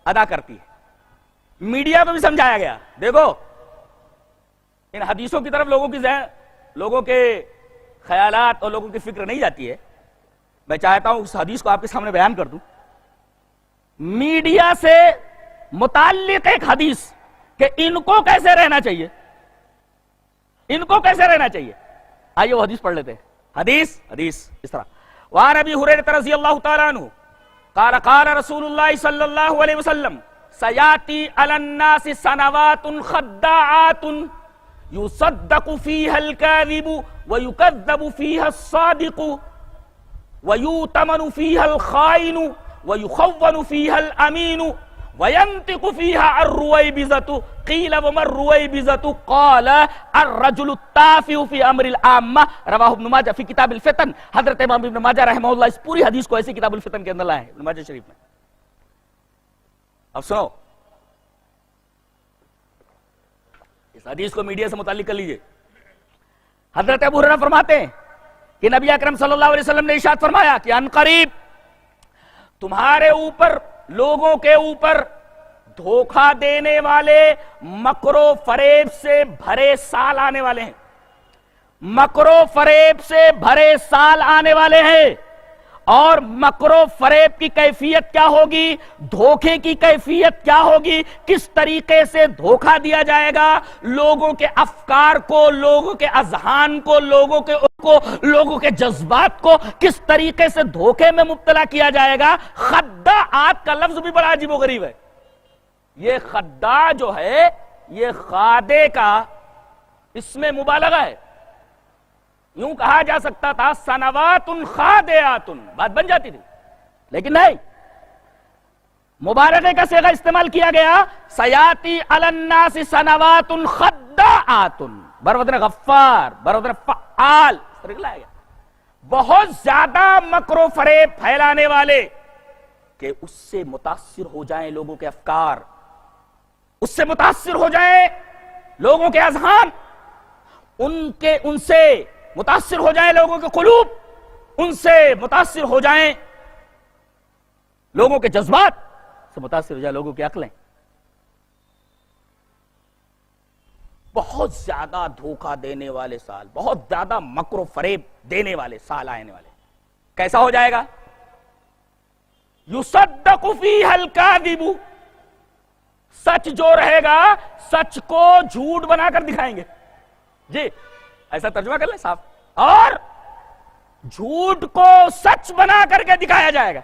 ادا کرتی ہے. میڈیا کو بھی سمجھایا گیا، دیکھو ان حدیثوں کی طرف لوگوں کے خیالات اور لوگوں کی فکر نہیں جاتی ہے. میں چاہتا ہوں اس حدیث کو آپ کے سامنے بیان کر دوں. میڈیا سے متعلق ایک حدیث کہ ان کو کیسے رہنا چاہیے، ان کو کیسے رہنا چاہیے. آئیے وہ حدیث پڑھ لیتے ہیں. حدیث اس طرح وعن ابی ہریرہ رضی اللہ تعالی عنہ قال قال رسول اللہ صلی اللہ علیہ وسلم سیاتی علی الناس سنوات خداعات یصدق فیہا الکاذب ویکذب فیہا الصادق ویؤتمن فیہا الخائن ویخون فیہا الامین وینطق فیہا الرویبضۃ قیل وما الرویبضۃ قال الرجل التافہ فی امر العامہ رواہ ابن ماجہ فی کتاب الفتن. حضرت امام ابن ماجہ رحمہ اللہ اس پوری حدیث کو ایسی کتاب الفتن کے اندر لائے ہیں ابن ماجہ شریف میں. اب سنو اس حدیث کو میڈیا سے متعلق کر لیجئے. حضرت ابو ہریرہ فرماتے ہیں کہ نبی اکرم صلی اللہ علیہ وسلم نے ارشاد فرمایا کہ ان قریب تمہارے اوپر، لوگوں کے اوپر دھوکہ دینے والے مکر و فریب سے بھرے سال آنے والے ہیں. مکر و فریب سے بھرے سال آنے والے ہیں. اور مکر و فریب کی کیفیت کیا ہوگی، دھوکے کی کیفیت کیا ہوگی، کس طریقے سے دھوکہ دیا جائے گا، لوگوں کے افکار کو، لوگوں کے اذہان کو، لوگوں کے جذبات کو کس طریقے سے دھوکے میں مبتلا کیا جائے گا. خداعات کا لفظ بھی بڑا عجیب و غریب ہے. یہ خداع جو ہے یہ خادے کا اس میں مبالغہ ہے. یوں کہا جا سکتا تھا سنوات خادعات، بات بن جاتی تھی، لیکن نہیں، مبالغے کا صیغہ استعمال کیا گیا. سیاتی علی الناس سنوات خداعات بروزن غفار بروزن فعال، اس طرح لایا گیا. بہت زیادہ مکر و فریب پھیلانے والے کہ اس سے متاثر ہو جائیں لوگوں کے افکار، اس سے متاثر ہو جائیں لوگوں کے اذہان، ان سے متاثر ہو جائیں لوگوں کے قلوب، ان سے متاثر ہو جائیں لوگوں کے جذبات، سے متاثر ہو جائیں لوگوں کی عقلیں. بہت زیادہ دھوکہ دینے والے سال، بہت زیادہ مکر و فریب دینے والے سال آنے والے. کیسا ہو جائے گا؟ یصدق فیہا الکاذب، سچ جو رہے گا سچ کو جھوٹ بنا کر دکھائیں گے. جی ایسا ترجمہ کر لیں صاحب. اور جھوٹ کو سچ بنا کر کے دکھایا جائے گا.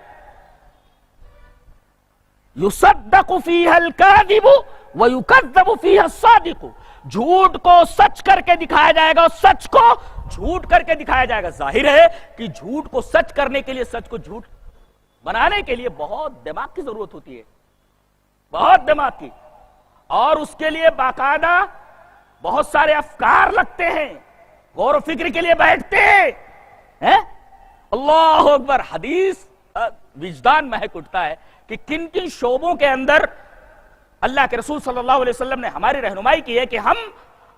یصدق فیہا الکاذب ویکذب فیہا الصادق، جھوٹ کو سچ کر کے دکھایا جائے گا اور سچ کو جھوٹ کر کے دکھایا جائے گا. ظاہر ہے کہ جھوٹ کو سچ کرنے کے لیے، سچ کو جھوٹ بنانے کے لیے بہت دماغ کی ضرورت ہوتی ہے، بہت دماغ کی، اور اس کے لیے باقاعدہ بہت سارے افکار لگتے ہیں، غور و فکر کے لیے بیٹھتے ہیں. اللہ اکبر. حدیث وجدان مہک اٹھتا ہے کہ کن کن شعبوں کے اندر اللہ کے رسول صلی اللہ علیہ وسلم نے ہماری رہنمائی کی ہے کہ ہم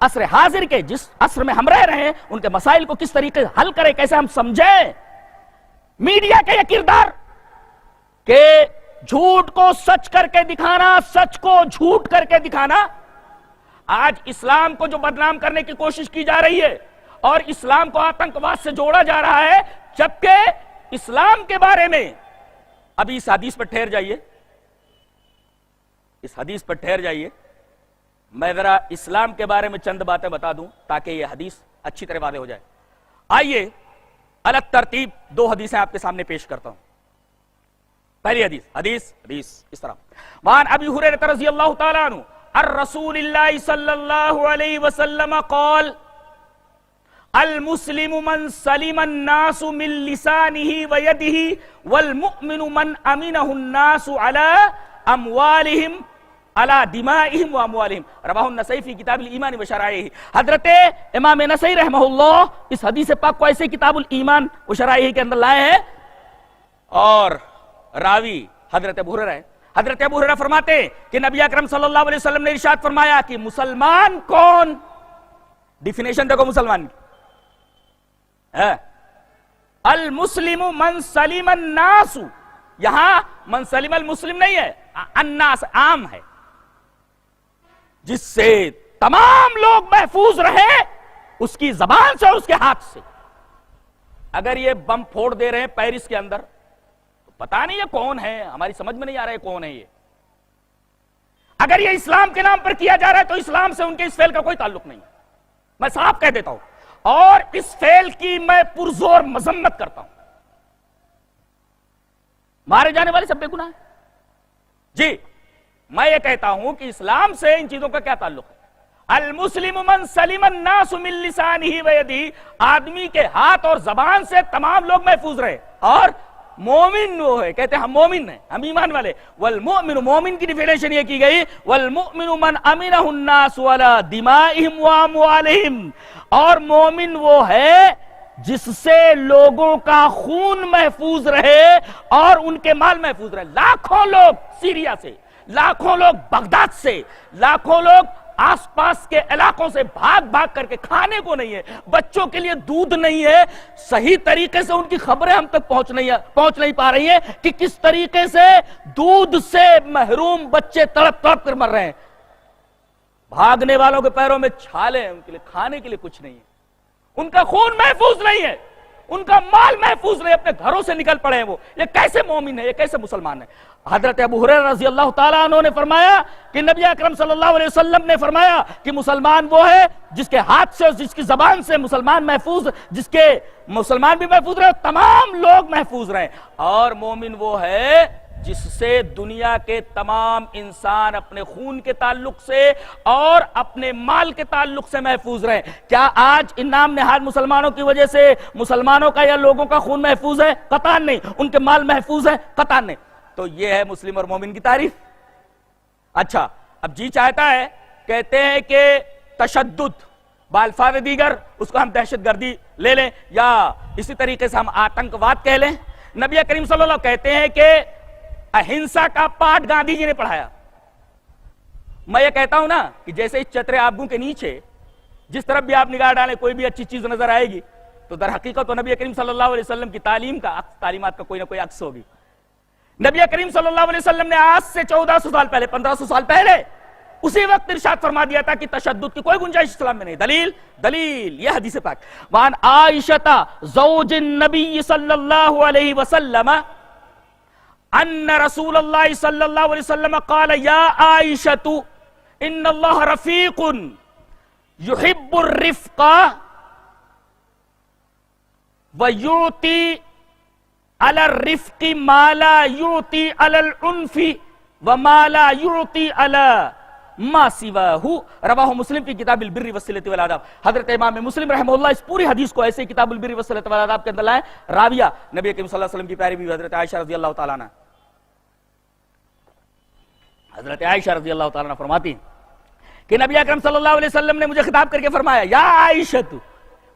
عصر حاضر کے، جس عصر میں ہم رہ رہے ہیں، ان کے مسائل کو کس طریقے حل کریں، کیسے ہم سمجھیں. میڈیا کا یہ کردار کہ جھوٹ کو سچ کر کے دکھانا، سچ کو جھوٹ کر کے دکھانا. آج اسلام کو جو بدنام کرنے کی کوشش کی جا رہی ہے اور اسلام کو آتنکواد سے جوڑا جا رہا ہے، جبکہ اسلام کے بارے میں ابھی اس حدیث پر ٹھہر جائیے، اس حدیث پر ٹھہر جائیے. میں ذرا اسلام کے بارے میں چند باتیں بتا دوں تاکہ یہ حدیث اچھی طرح واضح ہو جائے. آئیے الگ ترتیب دو حدیثیں آپ کے سامنے پیش کرتا ہوں. پہلی حدیث اس طرح. وعن ابی ہریرہ رضی اللہ تعالی عنہ الرسول اللہ صلی اللہ علیہ وسلم قال المسلم من سلم الناس من لسانه ويده والمؤمن من امنه الناس على اموالهم على دمائهم واموالهم. رواہ النسائی فی کتاب الایمان و شرائعہ. حضرت امام نسائی رحمہ اللہ اس حدیث پاک کو ایسے کتاب الایمان و شرائعہ کے اندر لائے ہیں اور راوی حضرت ابو ہریرہ ہے. حضرت ابو ہریرہ فرماتے ہیں کہ نبی اکرم صلی اللہ علیہ وسلم نے ارشاد فرمایا کہ مسلمان کون؟ ڈیفینیشن دیکھو مسلمان کی. المسلم من سلم الناس، یہاں من سلم المسلم نہیں ہے، الناس عام ہے، جس سے تمام لوگ محفوظ رہے اس کی زبان سے اور اس کے ہاتھ سے. اگر یہ بم پھوڑ دے رہے ہیں پیرس کے اندر تو پتہ نہیں یہ کون ہے، ہماری سمجھ میں نہیں آ رہا ہے کون ہے یہ. اگر یہ اسلام کے نام پر کیا جا رہا ہے تو اسلام سے ان کے اس فعل کا کوئی تعلق نہیں. میں صاف کہہ دیتا ہوں اور اس فعل کی میں پرزور مذمت کرتا ہوں. مارے جانے والے سب بے گناہ ہیں. جی میں یہ کہتا ہوں کہ اسلام سے ان چیزوں کا کیا تعلق ہے؟ المسلم من سلم الناس من لسانہ ویدہ، آدمی کے ہاتھ اور زبان سے تمام لوگ محفوظ رہے. اور مومن وہ ہے، کہتے ہیں ہم مومن ہیں، ہم ایمان والے. والمؤمن، مومن کی ڈیفینیشن یہ کی گئی والمؤمن من امنہ الناس علی دمائہم واموالہم، اور مومن وہ ہے جس سے لوگوں کا خون محفوظ رہے اور ان کے مال محفوظ رہے. لاکھوں لوگ سیریا سے، لاکھوں لوگ بغداد سے، لاکھوں لوگ آس پاس کے علاقوں سے بھاگ بھاگ کر کے، کھانے کو نہیں ہے، بچوں کے لیے دودھ نہیں ہے، صحیح طریقے سے ان کی خبریں ہم تک پہنچ نہیں پا رہی ہیں کہ کس طریقے سے دودھ سے محروم بچے تڑپ تڑپ کر مر رہے ہیں. بھاگنے والوں کے پیروں میں چھالے ہیں، ان کے لیے کھانے کے لیے کچھ نہیں ہے، ان کا خون محفوظ نہیں ہے، ان کا مال محفوظ نہیں، اپنے گھروں سے نکل پڑے ہیں. وہ یہ کیسے مومن ہے، یہ کیسے مسلمان ہے؟ حضرت ابو ہریرہ رضی اللہ تعالیٰ عنہ نے فرمایا کہ نبی اکرم صلی اللہ علیہ وسلم نے فرمایا کہ مسلمان وہ ہے جس کے ہاتھ سے اور جس کی زبان سے مسلمان محفوظ، جس کے مسلمان بھی محفوظ رہے، تمام لوگ محفوظ رہے. اور مومن وہ ہے جس سے دنیا کے تمام انسان اپنے خون کے تعلق سے اور اپنے مال کے تعلق سے محفوظ رہے. کیا آج ان نام نہاد مسلمانوں کی وجہ سے مسلمانوں کا یا لوگوں کا خون محفوظ ہے؟ قطعاً نہیں. ان کے مال محفوظ ہے؟ قطعاً نہیں. تو یہ ہے مسلم اور مومن کی تعریف. اچھا اب جی چاہتا ہے کہتے ہیں کہ تشدد بالفاظ دیگر اس کو ہم دہشت گردی لے لیں یا اسی طریقے سے ہم آتنکواد کہہ لیں. نبی کریم صلی اللہ علیہ وسلم کہتے ہیں کہ اہنسا کا پاٹ گاندھی جی نے پڑھایا. میں یہ کہتا ہوں نا کہ جیسے اس چترے آبگوں کے نیچے جس طرف بھی آپ نگاہ ڈالیں کوئی بھی اچھی چیز نظر آئے گی تو در حقیقت تو نبی کریم صلی اللہ علیہ وسلم کی تعلیمات کا کوئی نہ کوئی عکس ہوگی. نبی کریم صلی اللہ علیہ وسلم نے آج سے 1400 سال پہلے، 1500 سال پہلے اسی وقت ارشاد فرما دیا تھا کہ تشدد کی کوئی گنجائش اسلام میں نہیں. دلیل یہ حدیث پاک. وان عائشہ زوج النبی صلی اللہ علیہ وسلم ان رسول اللہ صلی اللہ علیہ وسلم قال یا عائشہ ان اللہ رفیق یحب الرفق ویعطی علی الرفق ما لا یعطی علی العنف وما لا یعطی علی ما سواہ. رواہ مسلم فی کتاب البر والصلۃ والآداب. حضرت امام مسلم رحمہ اللہ اس پوری حدیث کو ایسے کتاب البر والصلۃ والآداب کے اندر لائے. راویہ نبی کریم صلی اللہ علیہ وسلم کی پیاری بیوی حضرت عائشہ رضی اللہ تعالیٰ عنہ. حضرت عائشہ رضی اللہ تعالیٰ عنہ فرماتی کہ نبی اکرم صلی اللہ علیہ وسلم نے مجھے خطاب کر کے فرمایا یا عائشہ تو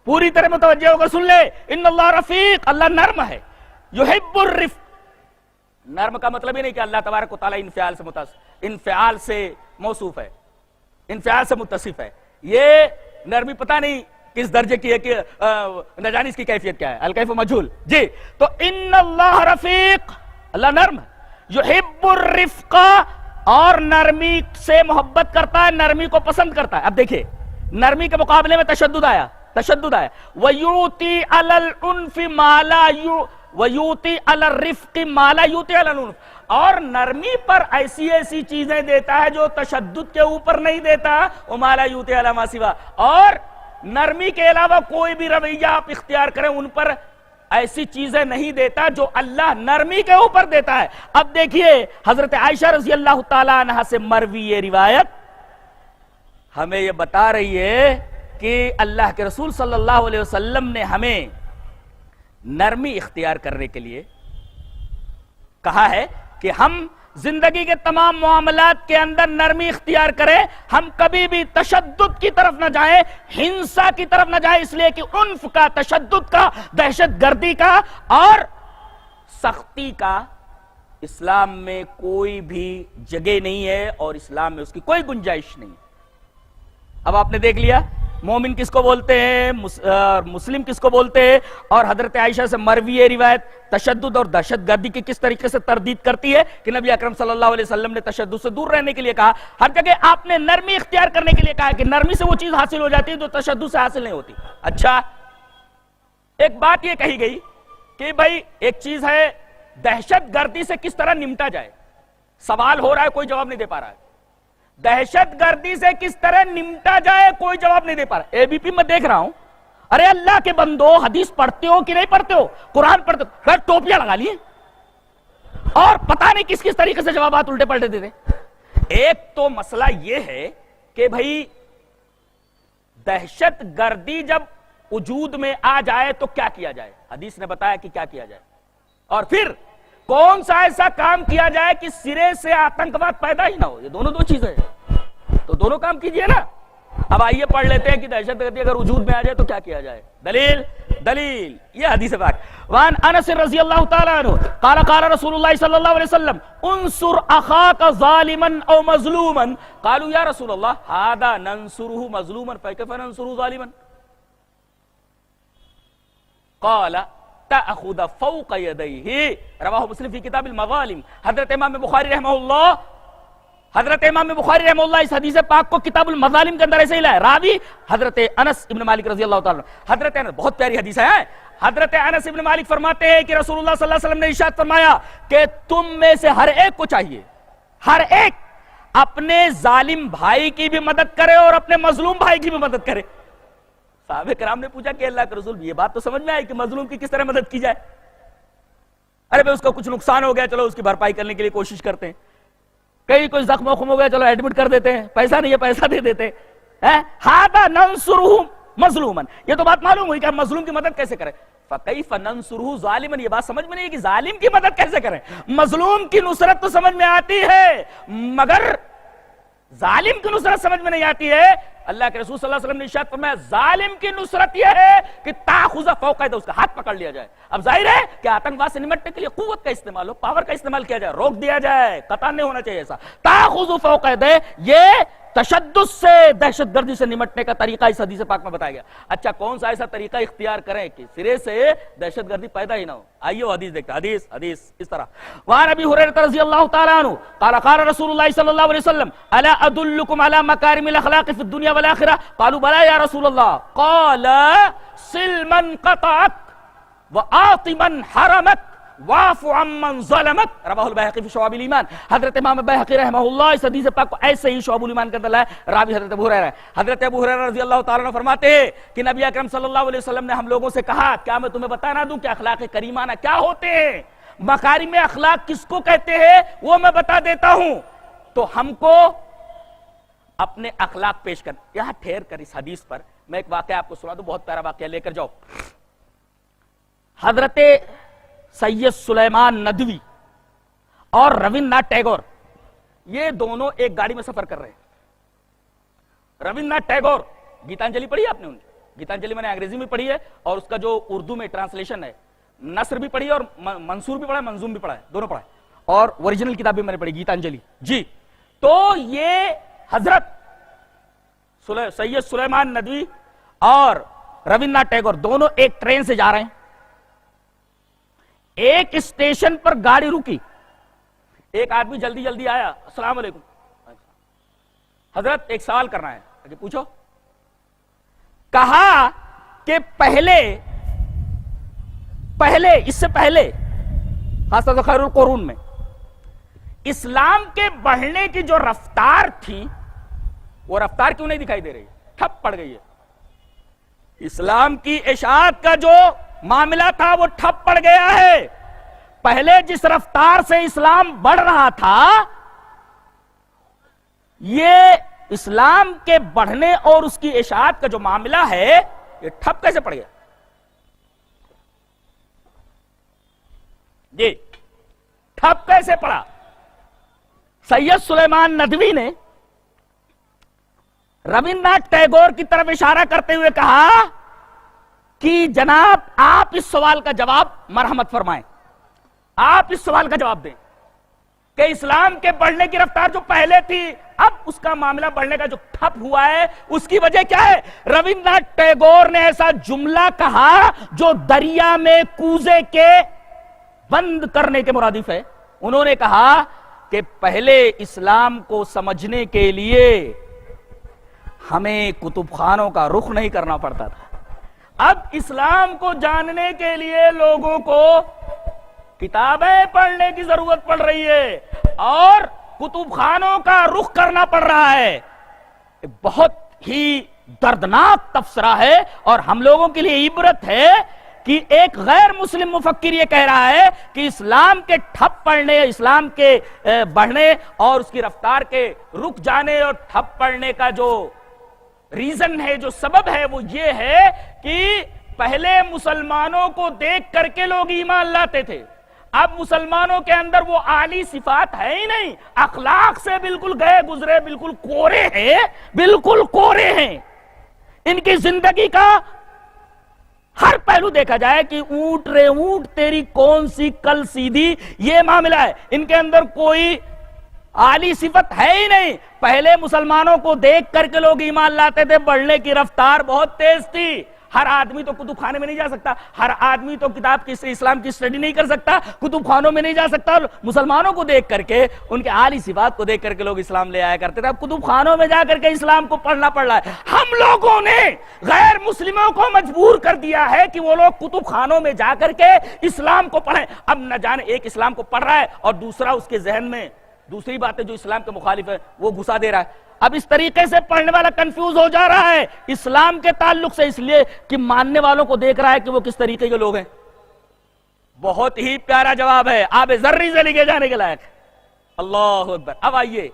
پوری طرح متوجہ ہو کر سن لے، ان اللہ رفیق، اللہ نرم ہے، یحب الرفق. نرم کا مطلب یہ نہیں کہ اللہ تبارک و تعالیٰ انفعال سے موصوف ہے، انفعال سے متصف ہے. یہ نرمی پتہ نہیں کس درجے کی ہے کہ نہ جانے اس کی کیفیت کیا ہے، الکیف مجہول. جی تو ان اللہ رفیق، اللہ نرم ہے. یحب الرفق، اور نرمی سے محبت کرتا ہے، نرمی کو پسند کرتا ہے. اب دیکھیں نرمی کے مقابلے میں تشدد آیا. وَيُوتِي عَلَى الْعُنْفِ مَا لَا وَيُوتِي عَلَى الرِّفْقِ مَا لَا يُوتِي عَلَى الْعُنْفِ، اور نرمی پر ایسی چیزیں دیتا ہے جو تشدد کے اوپر نہیں دیتا. وَمَا لَا يُوتِي عَلَى مَا سِوَا، اور نرمی کے علاوہ کوئی بھی رویہ آپ اختیار کریں ان پر ایسی چیزیں نہیں دیتا جو اللہ نرمی کے اوپر دیتا ہے. اب دیکھیے حضرت عائشہ رضی اللہ تعالی عنہا سے مروی یہ روایت ہمیں یہ بتا رہی ہے کہ اللہ کے رسول صلی اللہ علیہ وسلم نے ہمیں نرمی اختیار کرنے کے لیے کہا ہے کہ ہم زندگی کے تمام معاملات کے اندر نرمی اختیار کریں. ہم کبھی بھی تشدد کی طرف نہ جائیں، ہنسا کی طرف نہ جائیں، اس لیے کہ عنف کا، تشدد کا، دہشت گردی کا اور سختی کا اسلام میں کوئی بھی جگہ نہیں ہے، اور اسلام میں اس کی کوئی گنجائش نہیں. اب آپ نے دیکھ لیا مومن کس کو بولتے ہیں، مسلم کس کو بولتے ہیں، اور حضرت عائشہ سے مروی یہ روایت تشدد اور دہشت گردی کی کس طریقے سے تردید کرتی ہے کہ نبی اکرم صلی اللہ علیہ وسلم نے تشدد سے دور رہنے کے لیے کہا. ہر جگہ آپ نے نرمی اختیار کرنے کے لیے کہا کہ نرمی سے وہ چیز حاصل ہو جاتی ہے جو تشدد سے حاصل نہیں ہوتی. اچھا ایک بات یہ کہی گئی کہ بھائی ایک چیز ہے دہشت گردی سے کس طرح نمٹا جائے. سوال ہو رہا ہے کوئی جواب نہیں دے پا رہا ہے. دہشت گردی سے کس طرح نمٹا جائے کوئی جواب نہیں دے پا رہا. اے بی پی میں دیکھ رہا ہوں، ارے اللہ کے بندو حدیث پڑھتے ہو کہ نہیں پڑھتے ہو، قرآن پڑھتے ہو، پھر ٹوپیاں لگا لیے اور پتہ نہیں کس کس طریقے سے جوابات الٹے پلٹے دیتے. ایک تو مسئلہ یہ ہے کہ بھائی دہشت گردی جب وجود میں آ جائے تو کیا کیا جائے. حدیث نے بتایا کہ کیا کیا جائے، اور پھر کون سا ایسا کام کیا جائے کہ سرے سے آتنکواد پیدا ہی نہ ہو. یہ دونوں دو چیزیں ہیں، تو دونوں کام کیجئے نا. اب آئیے پڑھ لیتے ہیں کہ دہشت گردی اگر وجود میں آ جائے تو کیا کیا جائے. دلیل یہ حدیث پاک. وان انس رضی اللہ تعالی عنہ قال قال رسول اللہ صلی اللہ علیہ وسلم انصر اخاک ظالما او مظلوما قالوا یا رسول اللہ هذا ننصره مظلوما فكيف ننصره ظالما قال تأخذ فوق يديه رواہ مسلم فی کتاب المظالم. حضرت امام بخاری رحمہ اللہ اس حدیث پاک کو کتاب المظالم کے اندر ایسے ہی لائے. راوی حضرت انس ابن مالک رضی اللہ تعالیٰ. حضرت انس بہت پیاری حدیث ہے. حضرت انس ابن مالک فرماتے ہیں کہ رسول اللہ صلی اللہ علیہ وسلم نے ارشاد فرمایا کہ تم میں سے ہر ایک کو چاہیے، ہر ایک اپنے ظالم بھائی کی بھی مدد کرے اور اپنے مظلوم بھائی کی بھی مدد کرے. صحابہ کرام نے پوچھا کہ اللہ کے رسول یہ بات تو سمجھ میں آئی کہ مظلوم کی کس طرح مدد کی جائے. ارے بھائی اس کو کچھ نقصان ہو گیا، چلو اس کی بھرپائی کرنے کے لیے کوشش کرتے ہیں. کئی کوئی زخم وخم ہو گیا، چلو ایڈمٹ کر دیتے ہیں، پیسہ نہیں ہے پیسہ دے دیتے ہیں. ہذا ننصرہ مظلوما، یہ تو بات معلوم ہوئی کہ ہم مظلوم کی مدد کیسے کریں. فکیف ننصرہ ظالما، یہ بات سمجھ میں نہیں ہے کہ ظالم کی مدد کیسے کریں. مظلوم کی نصرت تو سمجھ میں آتی ہے مگر ظالم کی نصرت سمجھ میں نہیں آتی ہے. اللہ کے رسول صلی اللہ علیہ وسلم نے ارشاد فرمایا ظالم کی نصرت یہ ہے کہ تاخذ فوق ید، اس کا ہاتھ پکڑ لیا جائے. اب ظاہر ہے کہ آتنکواد سے نمٹنے کے لیے قوت کا استعمال ہو، پاور کا استعمال کیا جائے، روک دیا جائے، قطع نہیں ہونا چاہیے. ایسا تاخذ فوق ید یہ تشدد سے، دہشت گردی سے نمٹنے کا طریقہ اس حدیث پاک میں بتایا گیا. اچھا کون سا ایسا طریقہ اختیار کریں کہ سرے سے دہشت گردی پیدا ہی نہ ہو. آئیے وہ حدیث دیکھتے ہیں. حدیث اس طرح. وعن ابی ہریرہ رضی اللہ تعالی عنہ قال قال رسول اللہ صلی اللہ علیہ وسلم الا ادلکم علی مکارم الاخلاق فی الدنیا والآخرہ قالوا بلى یا رسول اللہ قال صل من قطعک واعط من حرمک واعف عمن ظلمک. رواہ البیہقی فی شعب الایمان. حضرت امام بیہقی رحمہ اللہ اس حدیث پاک کو ایسے ہی شعب الایمان کے اندر لائے. راوی حضرت ابو ہریرہ ہے. حضرت ابو ہریرہ رضی اللہ تعالیٰ عنہ فرماتے ہیں کہ نبی اکرم صلی اللہ علیہ وسلم نے ہم لوگوں سے کہا کیا میں تمہیں بتا نہ دوں کہ اخلاق کریمانہ کیا ہوتے ہیں، مکارم اخلاق کس کو کہتے ہیں وہ میں بتا دیتا ہوں. تو ہم کو اپنے اخلاق پیش کر. یہاں ٹھہر کر اس حدیث پر میں ایک واقعہ آپ کو سنا دوں، بہت پیارا واقعہ لے کر جاؤ. حضرت سید سلیمان ندوی اور رویندرناتھ ٹیگور یہ دونوں ایک گاڑی میں سفر کر رہے ہیں. رویندرناتھ ٹیگور گیتانجلی پڑھی ہے آپ نے؟ ان کی گیتانجلی میں نے انگریزی میں پڑھی ہے اور اس کا جو اردو میں ٹرانسلیشن ہے، نثر بھی پڑھی ہے اور منصور بھی پڑھا ہے، منظوم بھی پڑھا ہے، دونوں پڑھا ہے، اور اوریجنل کتاب بھی میں نے پڑھی گیتانجلی. جی تو یہ حضرت سید سلیمان ندوی اور رویندرناتھ ٹیگور دونوں ایک ٹرین سے جا رہے ہیں. ایک اسٹیشن پر گاڑی رکی، ایک آدمی جلدی جلدی آیا، السلام علیکم حضرت ایک سوال کرنا ہے، اچھا پوچھو. کہا کہ پہلے اس سے پہلے خاص طور سے خیر القرون میں اسلام کے بڑھنے کی جو رفتار تھی وہ رفتار کیوں نہیں دکھائی دے رہی؟ ٹھپ پڑ گئی ہے. اسلام کی اشاعت کا جو معاملہ تھا وہ ٹھپ پڑ گیا ہے. پہلے جس رفتار سے اسلام بڑھ رہا تھا یہ اسلام کے بڑھنے اور اس کی اشاعت کا جو معاملہ ہے یہ ٹھپ کیسے پڑ گیا؟ جی ٹھپ کیسے پڑا؟ سید سلیمان ندوی نے رابندر ناتھ ٹیگور کی طرف اشارہ کرتے ہوئے کہا کہ جناب آپ اس سوال کا جواب مرحمت فرمائیں، آپ اس سوال کا جواب دیں کہ اسلام کے بڑھنے کی رفتار جو پہلے تھی اب اس کا معاملہ بڑھنے کا جو ٹھپ ہوا ہے اس کی وجہ کیا ہے؟ رابندر ناتھ ٹیگور نے ایسا جملہ کہا جو دریا میں کوزے کے بند کرنے کے مرادف ہے. انہوں نے کہا کہ پہلے اسلام کو سمجھنے کے لیے ہمیں کتب خانوں کا رخ نہیں کرنا پڑتا تھا، اب اسلام کو جاننے کے لیے لوگوں کو کتابیں پڑھنے کی ضرورت پڑ رہی ہے اور کتب خانوں کا رخ کرنا پڑ رہا ہے. بہت ہی دردناک تبصرہ ہے اور ہم لوگوں کے لیے عبرت ہے کہ ایک غیر مسلم مفکر یہ کہہ رہا ہے کہ اسلام کے ٹھپ پڑنے، اسلام کے بڑھنے اور اس کی رفتار کے رک جانے اور ٹھپ پڑنے کا جو ریزن ہے، جو سبب ہے وہ یہ ہے کہ پہلے مسلمانوں کو دیکھ کر کے لوگ ایمان لاتے تھے، اب مسلمانوں کے اندر وہ اعلی صفات ہے ہی نہیں، اخلاق سے بالکل گئے گزرے، بالکل کورے ہیں، بالکل کورے ہیں. ان کی زندگی کا ہر پہلو دیکھا جائے کہ اونٹ رے اونٹ تیری کون سی کل سیدھی، یہ معاملہ ہے. ان کے اندر کوئی اعلی صفت ہے ہی نہیں. پہلے مسلمانوں کو دیکھ کر کے لوگ ایمان لاتے تھے، بڑھنے کی رفتار بہت تیز تھی. ہر آدمی تو کتب خانے میں نہیں جا سکتا، ہر آدمی تو کتاب کی اسلام کی اسٹڈی نہیں کر سکتا، کتب خانوں میں نہیں جا سکتا. مسلمانوں کو دیکھ کر کے، ان کے اعلی صفات کو دیکھ کر کے لوگ اسلام لے آیا کرتے تھے. اب کتب خانوں میں جا کر کے اسلام کو پڑھنا پڑ رہا ہے. ہم لوگوں نے غیر مسلموں کو مجبور کر دیا ہے کہ وہ لوگ کتب خانوں میں جا کر کے اسلام کو پڑھیں. اب نہ جانے ایک اسلام کو پڑھ رہا ہے اور دوسرا اس کے ذہن میں دوسری باتیں جو اسلام کے مخالف ہے وہ گھسا دے رہا ہے. اب اس طریقے سے پڑھنے والا کنفیوز ہو جا رہا ہے اسلام کے تعلق سے، اس لیے کہ ماننے والوں کو دیکھ رہا ہے کہ وہ کس طریقے کے لوگ ہیں. بہت ہی پیارا جواب ہے، آب ذری سے لکھے جانے کے لائق. اللہ اکبر. اب آئیے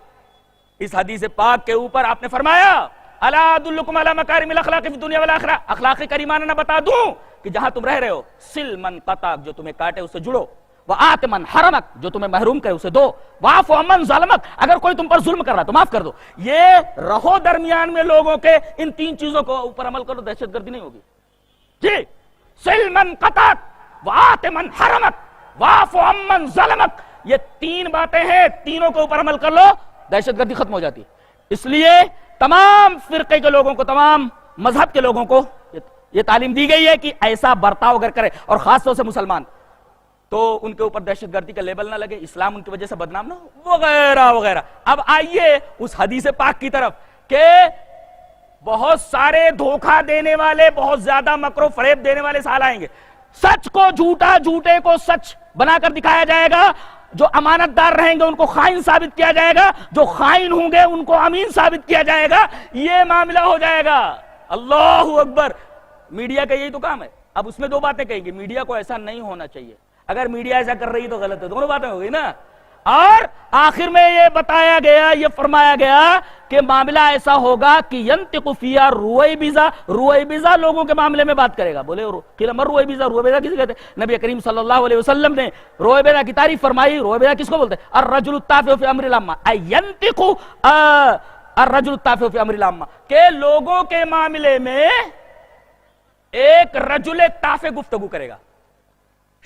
اس حدیث پاک کے اوپر آپ نے فرمایا الا ادلکم علی مکارم الاخلاق فی الدنیا والآخرہ، اخلاق کریمانہ نہ بتا دوں کہ جہاں تم رہ رہے ہو، سل من قطعک جو تمہیں کاٹے اس سے جڑو، وآت من حرمک جو تمہیں محروم کرے اسے دو، واعف عمن ظلمک اگر کوئی تم پر ظلم کر رہا تو معاف کر دو. یہ رہو درمیان میں لوگوں کے، ان تین چیزوں کو اوپر عمل کرو، دہشت گردی نہیں ہوگی. جی سل من قطعک وآت من حرمک واعف عمن ظلمک، یہ تین باتیں ہیں، تینوں کے اوپر عمل کر لو، دہشت گردی ختم ہو جاتی. اس لیے تمام فرقے کے لوگوں کو، تمام مذہب کے لوگوں کو یہ تعلیم دی گئی ہے کہ ایسا برتاؤ اگر کرے، اور خاص طور سے مسلمان، تو ان کے اوپر دہشت گردی کا لیبل نہ لگے، اسلام ان کی وجہ سے بدنام نہ ہو، وغیرہ وغیرہ. اب آئیے اس حدیث پاک کی طرف کہ بہت سارے دھوکہ دینے والے، بہت زیادہ مکر و فریب دینے والے سال آئیں گے. سچ کو جھوٹا، جھوٹے کو سچ بنا کر دکھایا جائے گا. جو امانت دار رہیں گے ان کو خائن ثابت کیا جائے گا، جو خائن ہوں گے ان کو امین ثابت کیا جائے گا. یہ معاملہ ہو جائے گا. اللہ اکبر. میڈیا کا یہی تو کام ہے. اب اس میں دو باتیں کہیں گی، میڈیا کو ایسا نہیں ہونا چاہیے، اگر میڈیا ایسا کر رہی تو غلط ہے، دونوں باتیں ہو گئی نا. اور آخر میں یہ بتایا گیا، یہ فرمایا گیا کہ معاملہ ایسا ہوگا کہ ینطق فیہا رویبضہ، رویبضہ لوگوں کے معاملے میں بات کرے گا. بولے قیل من رویبضہ، رویبضہ کسے کہتے ہیں؟ نبی کریم صلی اللہ علیہ وسلم نے رویبضہ کی تعریف فرمائی. رویبضہ کس کو بولتے ہیں؟ الرجل التافہ فی امر العامہ، ینطق الرجل التافہ فی امر العامہ، کہ لوگوں کے معاملے میں ایک رجل تافہ گفتگو کرے گا.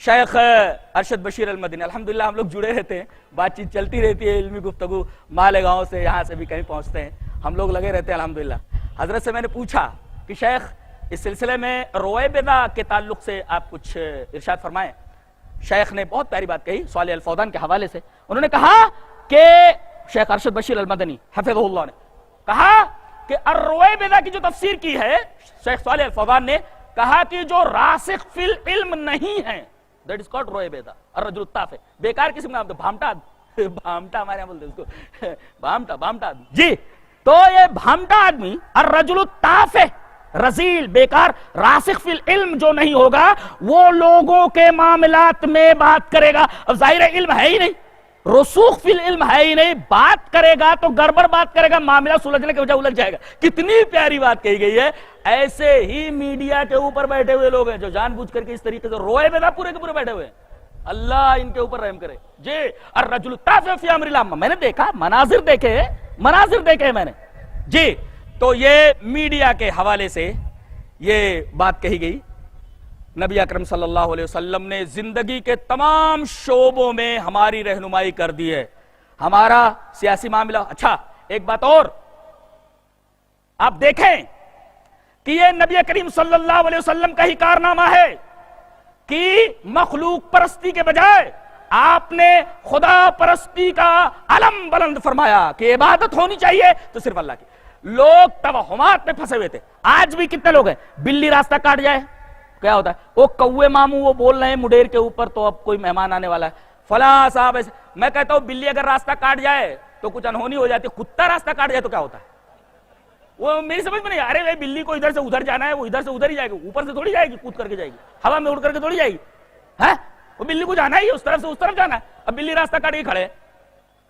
شیخ ارشد بشیر المدنی، الحمدللہ ہم لوگ جڑے رہتے ہیں، بات چیت چلتی رہتی ہے، علمی گفتگو مالیگاؤں سے یہاں سے بھی کہیں پہنچتے ہیں، ہم لوگ لگے رہتے ہیں الحمدللہ. حضرت سے میں نے پوچھا کہ شیخ اس سلسلے میں رویبضہ کے تعلق سے آپ کچھ ارشاد فرمائیں. شیخ نے بہت پیاری بات کہی صالح الفوزان کے حوالے سے. انہوں نے کہا کہ شیخ ارشد بشیر المدنی حفظہ اللہ نے کہا کہ الرویبدہ کی جو تفسیر کی ہے شیخ صالح الفوزان نے کہا کہ جو راسخ فی العلم نہیں ہے that is called رویبدہ الرجل التافہ. بیکار قسم کا بھامٹا ہمارے یہاں بولتے ہیں اس کو بھامٹا جی. تو یہ بھامٹا آدمی الرجل التافہ رزیل بیکار راسخ فی العلم جو نہیں ہوگا وہ لوگوں کے معاملات میں بات کرے گا. اب ظاہر ہے علم ہے ہی نہیں, رسوخ فی العلم ہے ہی نہیں, بات کرے گا تو گڑبڑ بات کرے گا, معاملہ سلجھنے کے بجائے الجھ جائے گا. کتنی پیاری بات کہی گئی ہے. ایسے ہی میڈیا کے اوپر بیٹھے ہوئے لوگ ہیں جو جان بوجھ کر کے اس طریقے سے روئے بے پورے کے پورے بیٹھے ہوئے ہیں. اللہ ان کے اوپر رحم کرے. جی الرجل التافہ فی امر العامہ, میں نے دیکھا مناظر دیکھے میں نے جی. تو یہ میڈیا کے حوالے سے یہ بات کہی گئی. نبی اکرم صلی اللہ علیہ وسلم نے زندگی کے تمام شعبوں میں ہماری رہنمائی کر دی ہے. ہمارا سیاسی معاملہ. اچھا ایک بات اور آپ دیکھیں کہ یہ نبی کریم صلی اللہ علیہ وسلم کا ہی کارنامہ ہے کہ مخلوق پرستی کے بجائے آپ نے خدا پرستی کا علم بلند فرمایا کہ عبادت ہونی چاہیے تو صرف اللہ کی. لوگ توہمات میں پھنسے ہوئے تھے. آج بھی کتنے لوگ ہیں بلی راستہ کاٹ جائے کیا ہوتا ہے, وہ کوے ماموں وہ بول رہے ہیں مڈیر کے اوپر تو اب کوئی مہمان آنے والا ہے فلاں صاحب ایسے. میں کہتا ہوں بلی اگر راستہ کاٹ جائے تو کچھ انہونی ہو جاتی ہے, کتا راستہ کاٹ جائے تو کیا ہوتا ہے؟ وہ میری سمجھ میں نہیں. ارے بھائی بلی کو ادھر سے ادھر جانا ہے, وہ ادھر سے ادھر ہی جائے گی, اوپر سے تھوڑی جائے گی, کود کر کے جائے گی, ہوا میں اڑ کر کے تھوڑی جائے گی. وہ بلی کو جانا ہی اس طرف سے اس طرف جانا ہے. اب بلی راستہ کاٹ کے کھڑے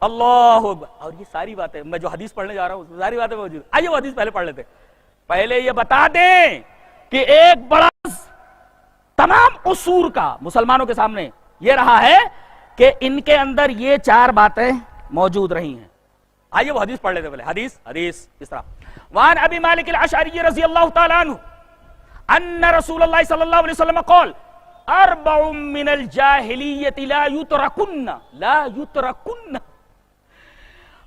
اللہ. اور یہ ساری باتیں میں جو حدیث پڑھنے جا رہا ہوں ساری باتیں موجود. آئیے وہ حدیث پہلے پڑھ لیتے. پہلے یہ بتا دیں کہ ایک بڑا تمام قصور کا مسلمانوں کے سامنے یہ رہا ہے کہ ان کے اندر یہ چار باتیں موجود رہی ہیں. آئیے وہ حدیث پڑھ لیتے پہلے. حدیث اس طرح وان ابی مالک الاشعری رضی اللہ تعالی عنہ ان رسول اللہ صلی اللہ علیہ وسلم قال اربع من الجاہلیت لا یترکن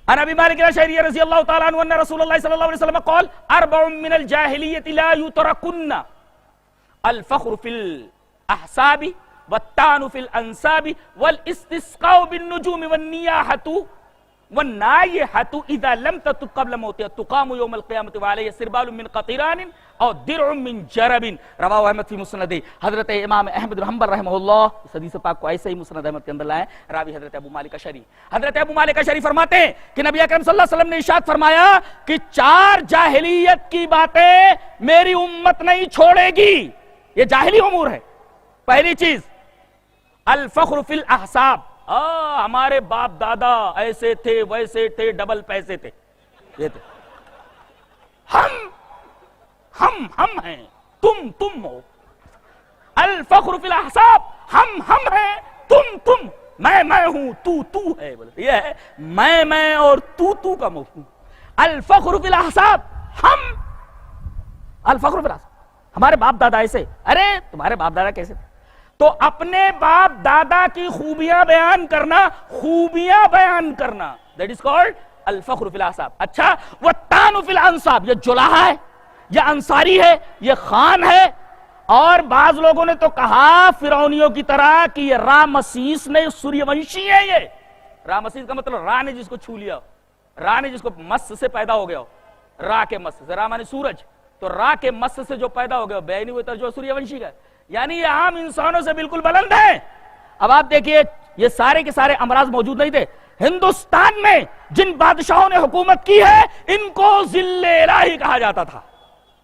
عن ابی مالک الاشعری رضی اللہ تعالی عنہ ان رسول اللہ صلی اللہ علیہ وسلم قال اربع من الجاہلیت لا یترکن الفخر فی الاحساب والطعن فی الانساب والاستسقاء بالنجوم والنائحة اذا لم تتب قبل موتها تقام يوم القیامة وعلیہ سربال من قطران اور درع من جرب. رواہ احمد فی مسند. حضرت امام احمد بن حنبل رحمہ اللہ اس حدیث پاک کو ایسے ہی مسند احمد کے اندر لائے. راوی حضرت ابو مالک اشعری. حضرت ابو مالک اشعری فرماتے ہیں کہ نبی اکرم صلی اللہ علیہ وسلم نے ارشاد فرمایا کہ چار جاہلیت کی باتیں میری امت نہیں چھوڑے گی. یہ جاہلی امور ہے. پہلی چیز الفخر فی الاحساب. ہمارے باپ دادا ایسے تھے ویسے تھے ڈبل پیسے تھے, یہ تھے. ہم ہیں تم ہو. الفخر فی الاحساب ہم ہیں تم میں ہوں تو ہے. بولتے یہ ہے میں اور تو کا مفہوم. الفخر فی الاحساب الفخر فی الاحساب ہمارے باپ دادا ایسے. ارے تمہارے باپ دادا کیسے تھے؟ تو اپنے باپ دادا کی خوبیاں بیان کرنا that is called الفخر فی الاحساب. اچھا والطعن فی الانساب, یہ جلاحہ ہے, یہ انصاری ہے, یہ خان ہے. اور بعض لوگوں نے تو کہا فرعونیوں کی طرح کہ یہ رامسیس نے سوریہ ونشی ہے. یہ رامسیس کا مطلب را نے جس کو چھو لیا, را نے جس کو مس سے پیدا ہو گیا ہو, را کے مس سے, را مانے سورج, تو را کے مس سے جو پیدا ہو گیا ہو, بینی ہوئی جو سوریہ ونشی کا, یعنی یہ عام انسانوں سے بالکل بلند ہے. اب آپ دیکھیے یہ سارے کے سارے امراض موجود نہیں تھے. ہندوستان میں جن بادشاہوں نے حکومت کی ہے ان کو ذل الہی کہا جاتا تھا.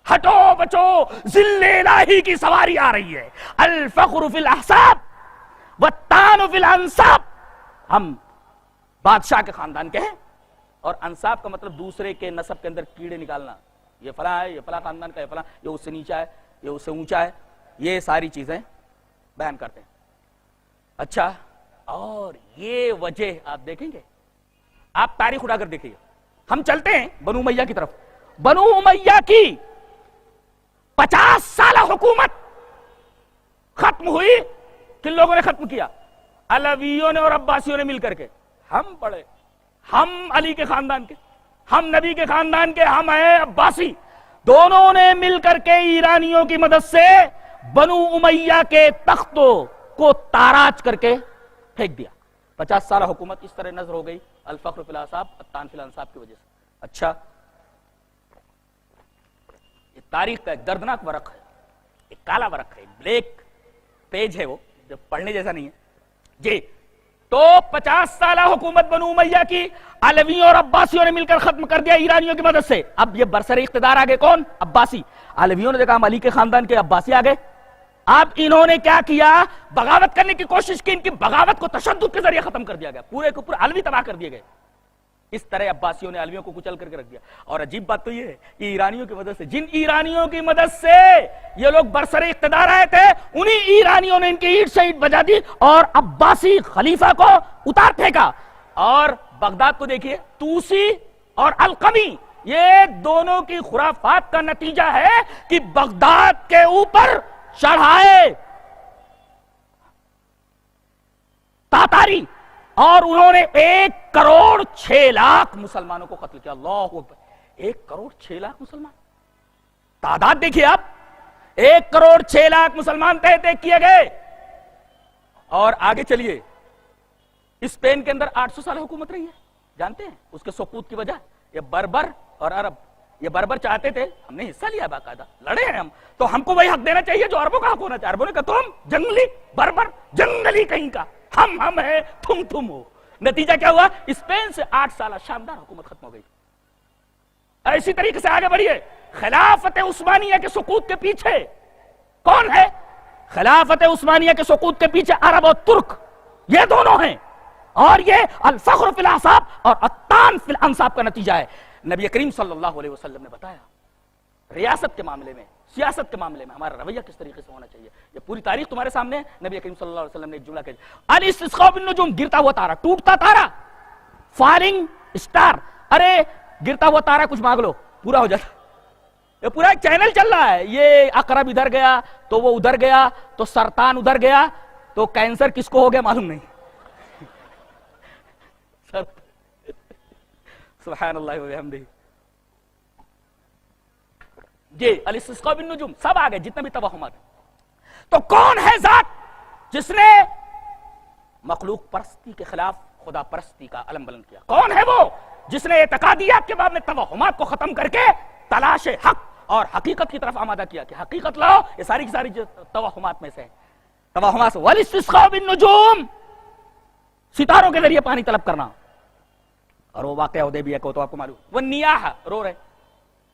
ہٹو بچو ذل الہی کی سواری آ رہی ہے. الفخر فی الاحساب والطعن فی الانساب. ہم بادشاہ کے خاندان کے ہیں, اور انساب کا مطلب دوسرے کے نسب کے اندر کیڑے نکالنا. یہ فلاں ہے, یہ فلاں خاندان کا, یہ فلاں, یہ اس سے نیچا ہے, یہ اس سے اونچا ہے. یہ ساری چیزیں بیان کرتے ہیں. اچھا اور یہ وجہ آپ دیکھیں گے, آپ تاریخ اٹھا کر دیکھیں گے. ہم چلتے ہیں بنو امیہ کی طرف. بنو امیہ کی 50 سالہ حکومت ختم ہوئی. کن لوگوں نے ختم کیا؟ علویوں نے اور عباسیوں نے مل کر کے. ہم پڑھے, ہم علی کے خاندان کے, ہم نبی کے خاندان کے, ہم ہیں عباسی. دونوں نے مل کر کے ایرانیوں کی مدد سے بنو امیہ کے تختوں کو تاراج کر کے پھینک دیا. 50 سالہ حکومت اس طرح نظر ہو گئی الفخر فی الاصحاب الطعن فی الانساب کی وجہ سے. اچھا یہ تاریخ کا ایک دردناک ورق ہے, ایک کالا ورق ہے, بلیک پیج ہے, وہ جو پڑھنے جیسا نہیں ہے جی. تو 50 سالہ حکومت بنو امیہ کی علویوں اور عباسیوں نے مل کر ختم کر دیا ایرانیوں کی مدد سے. اب یہ برسر اقتدار آگے کون؟ عباسی. علویوں نے دیکھا ہم علی کے خاندان کے, عباسی آگے. اب انہوں نے کیا کیا؟ بغاوت کرنے کی کوشش کی. ان کی بغاوت کو تشدد کے ذریعے ختم کر دیا گیا, پورے کے پورے علوی تباہ کر دیے گئے. اس طرح عباسیوں نے علویوں کو کچل کر کے رکھ دیا. اور عجیب بات تو یہ ہے کہ ایرانیوں کی مدد سے, جن ایرانیوں کی مدد سے یہ لوگ برسر اقتدار آئے تھے, انہی ایرانیوں نے ان کی اینٹ سے اینٹ بجا دی اور عباسی خلیفہ کو اتار پھینکا. اور بغداد کو دیکھیے, توسی اور القمی, یہ دونوں کی خرافات کا نتیجہ ہے کہ بغداد کے اوپر چڑھائے تاتاری اور انہوں نے 1 کروڑ 6 لاکھ مسلمانوں کو قتل کیا. اللہ اکبر, 1 کروڑ 6 لاکھ مسلمان, تعداد دیکھیے آپ, 1 کروڑ 6 لاکھ مسلمان تہہ تہہ کیے گئے. اور آگے چلیے, اسپین کے اندر 800 سال حکومت رہی ہے, جانتے ہیں اس کے سقوط کی وجہ؟ یہ بربر اور عرب. یہ بربر چاہتے تھے, ہم نے حصہ لیا باقاعدہ, لڑے ہیں ہم, تو ہم کو وہی حق دینا چاہیے جو عربوں کا حق ہونا چاہیے. عربوں نے کہا تم جنگلی بربر, جنگلی کہیں کا, ہم ہیں, تم ہو. نتیجہ کیا ہوا؟ اسپین سے 8 سالہ شاندار حکومت ختم ہو گئی. اسی طریقے سے آگے بڑھیے, خلافت عثمانیہ کے سقوط کے پیچھے کون ہے؟ خلافت عثمانیہ کے سقوط کے پیچھے عرب اور ترک, یہ دونوں ہیں. اور یہ الفخر فی الاصحاب اور الطعن فی الانساب کا نتیجہ ہے. نبی کریم صلی اللہ علیہ وسلم نے بتایا ریاست کے معاملے میں, سیاست کے معاملے میں ہمارا رویہ کس طریقے سے ہونا چاہیے. یہ پوری تاریخ تمہارے سامنے ہے. نبی کریم صلی اللہ علیہ وسلم نے ایک جملہ کہا, الاستسقاء بالنجوم, گرتا ہوا تارا, ٹوٹتا تارا, فالنگ اسٹار. ارے گرتا ہوا تارا کچھ مانگ لو پورا ہو جاتا. یہ پورا ایک چینل چل رہا ہے. یہ عقرب ادھر گیا تو وہ ادھر گیا, تو سرطان ادھر گیا, تو کینسر کس کو ہو گیا معلوم نہیں. سبحان اللہ و بحمدہ. جی الاستسقاء بالنجوم, سب آگئے جتنے بھی توہمات. تو کون ہے ذات جس نے مخلوق پرستی کے خلاف خدا پرستی کا علم بلند کیا؟ کون ہے وہ جس نے اعتقادیات کے باب میں توہمات کو ختم کر کے تلاش حق اور حقیقت کی طرف آمادہ کیا کہ حقیقت لاؤ؟ یہ ساری کی ساری توہمات میں سے ہے. توہمات سے والاستسقاء بالنجوم, ستاروں کے ذریعے پانی طلب کرنا. اور وہ واقعہ حدیبیہ کو تو آپ کو معلوم, وہ نیاح,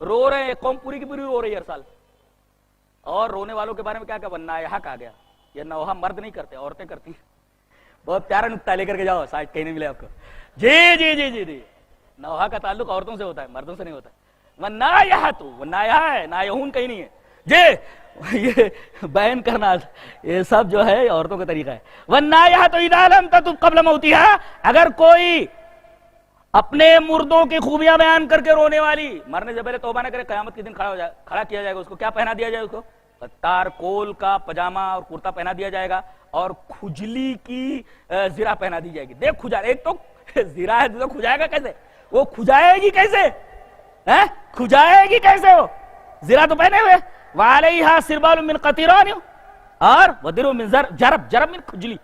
رو رہے قوم پوری کی پوری رو رہی ہر سال. اور رونے والوں کے بارے میں کیا کہا؟ والنائحہ کہا گیا. یہ نوحہ مرد نہیں کرتے, عورتیں کرتی ہیں. بہت پیارا نکتہ لے کر کے جاؤ, شاید کہیں نہیں ملے آپ کو. جی نوحہ کا تعلق عورتوں سے ہوتا ہے, مردوں سے نہیں ہوتا. والنائحہ, تو والنائحہ ہے, نائحون کہیں نہیں ہے. جی یہ بیان کرنا یہ سب جو ہے عورتوں کا طریقہ ہے. والنائحہ تو اذا لم تتب قبل موتها, اگر کوئی اپنے مردوں کی خوبیاں بیان کر کے رونے والی, مرنے سے پہلے توبہ نہ کرے, قیامت کے دن کھڑا کیا جائے گا. اس کو کیا پہنا دیا جائے؟ اس کو تارکول کا پجامہ اور کرتا پہنا دیا جائے گا, اور کھجلی کی زرہ پہنا دی جائے گی. دیکھ کھجا, ایک تو زرہ ہے, تو کھجائے گا کیسے؟ وہ کھجائے گی کیسے؟ کھجائے گی کیسے؟ وہ زرہ تو پہنے ہوئے. وعلیہا سربال من قطران, اور ودر من جرب من کھجلی.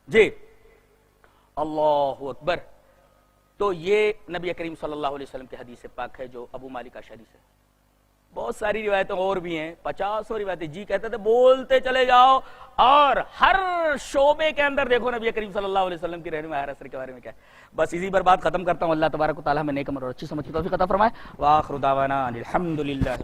جی اللہ اکبر. تو یہ نبی کریم صلی اللہ علیہ وسلم کی حدیث پاک ہے جو ابو مالک اشعری سے. بہت ساری روایتیں اور بھی ہیں, 50 روایتیں. جی کہتے تھے بولتے چلے جاؤ, اور ہر شعبے کے اندر دیکھو نبی کریم صلی اللہ علیہ وسلم کی رہنمائی ہر اثر کے بارے میں کیا ہے. بس اسی پر بات ختم کرتا ہوں. اللہ تبارک و تعالی ہمیں نیک عمل اور اچھی سمجھ کی توفیق عطا فرمائے. وآخر دعوانا الحمدللہ.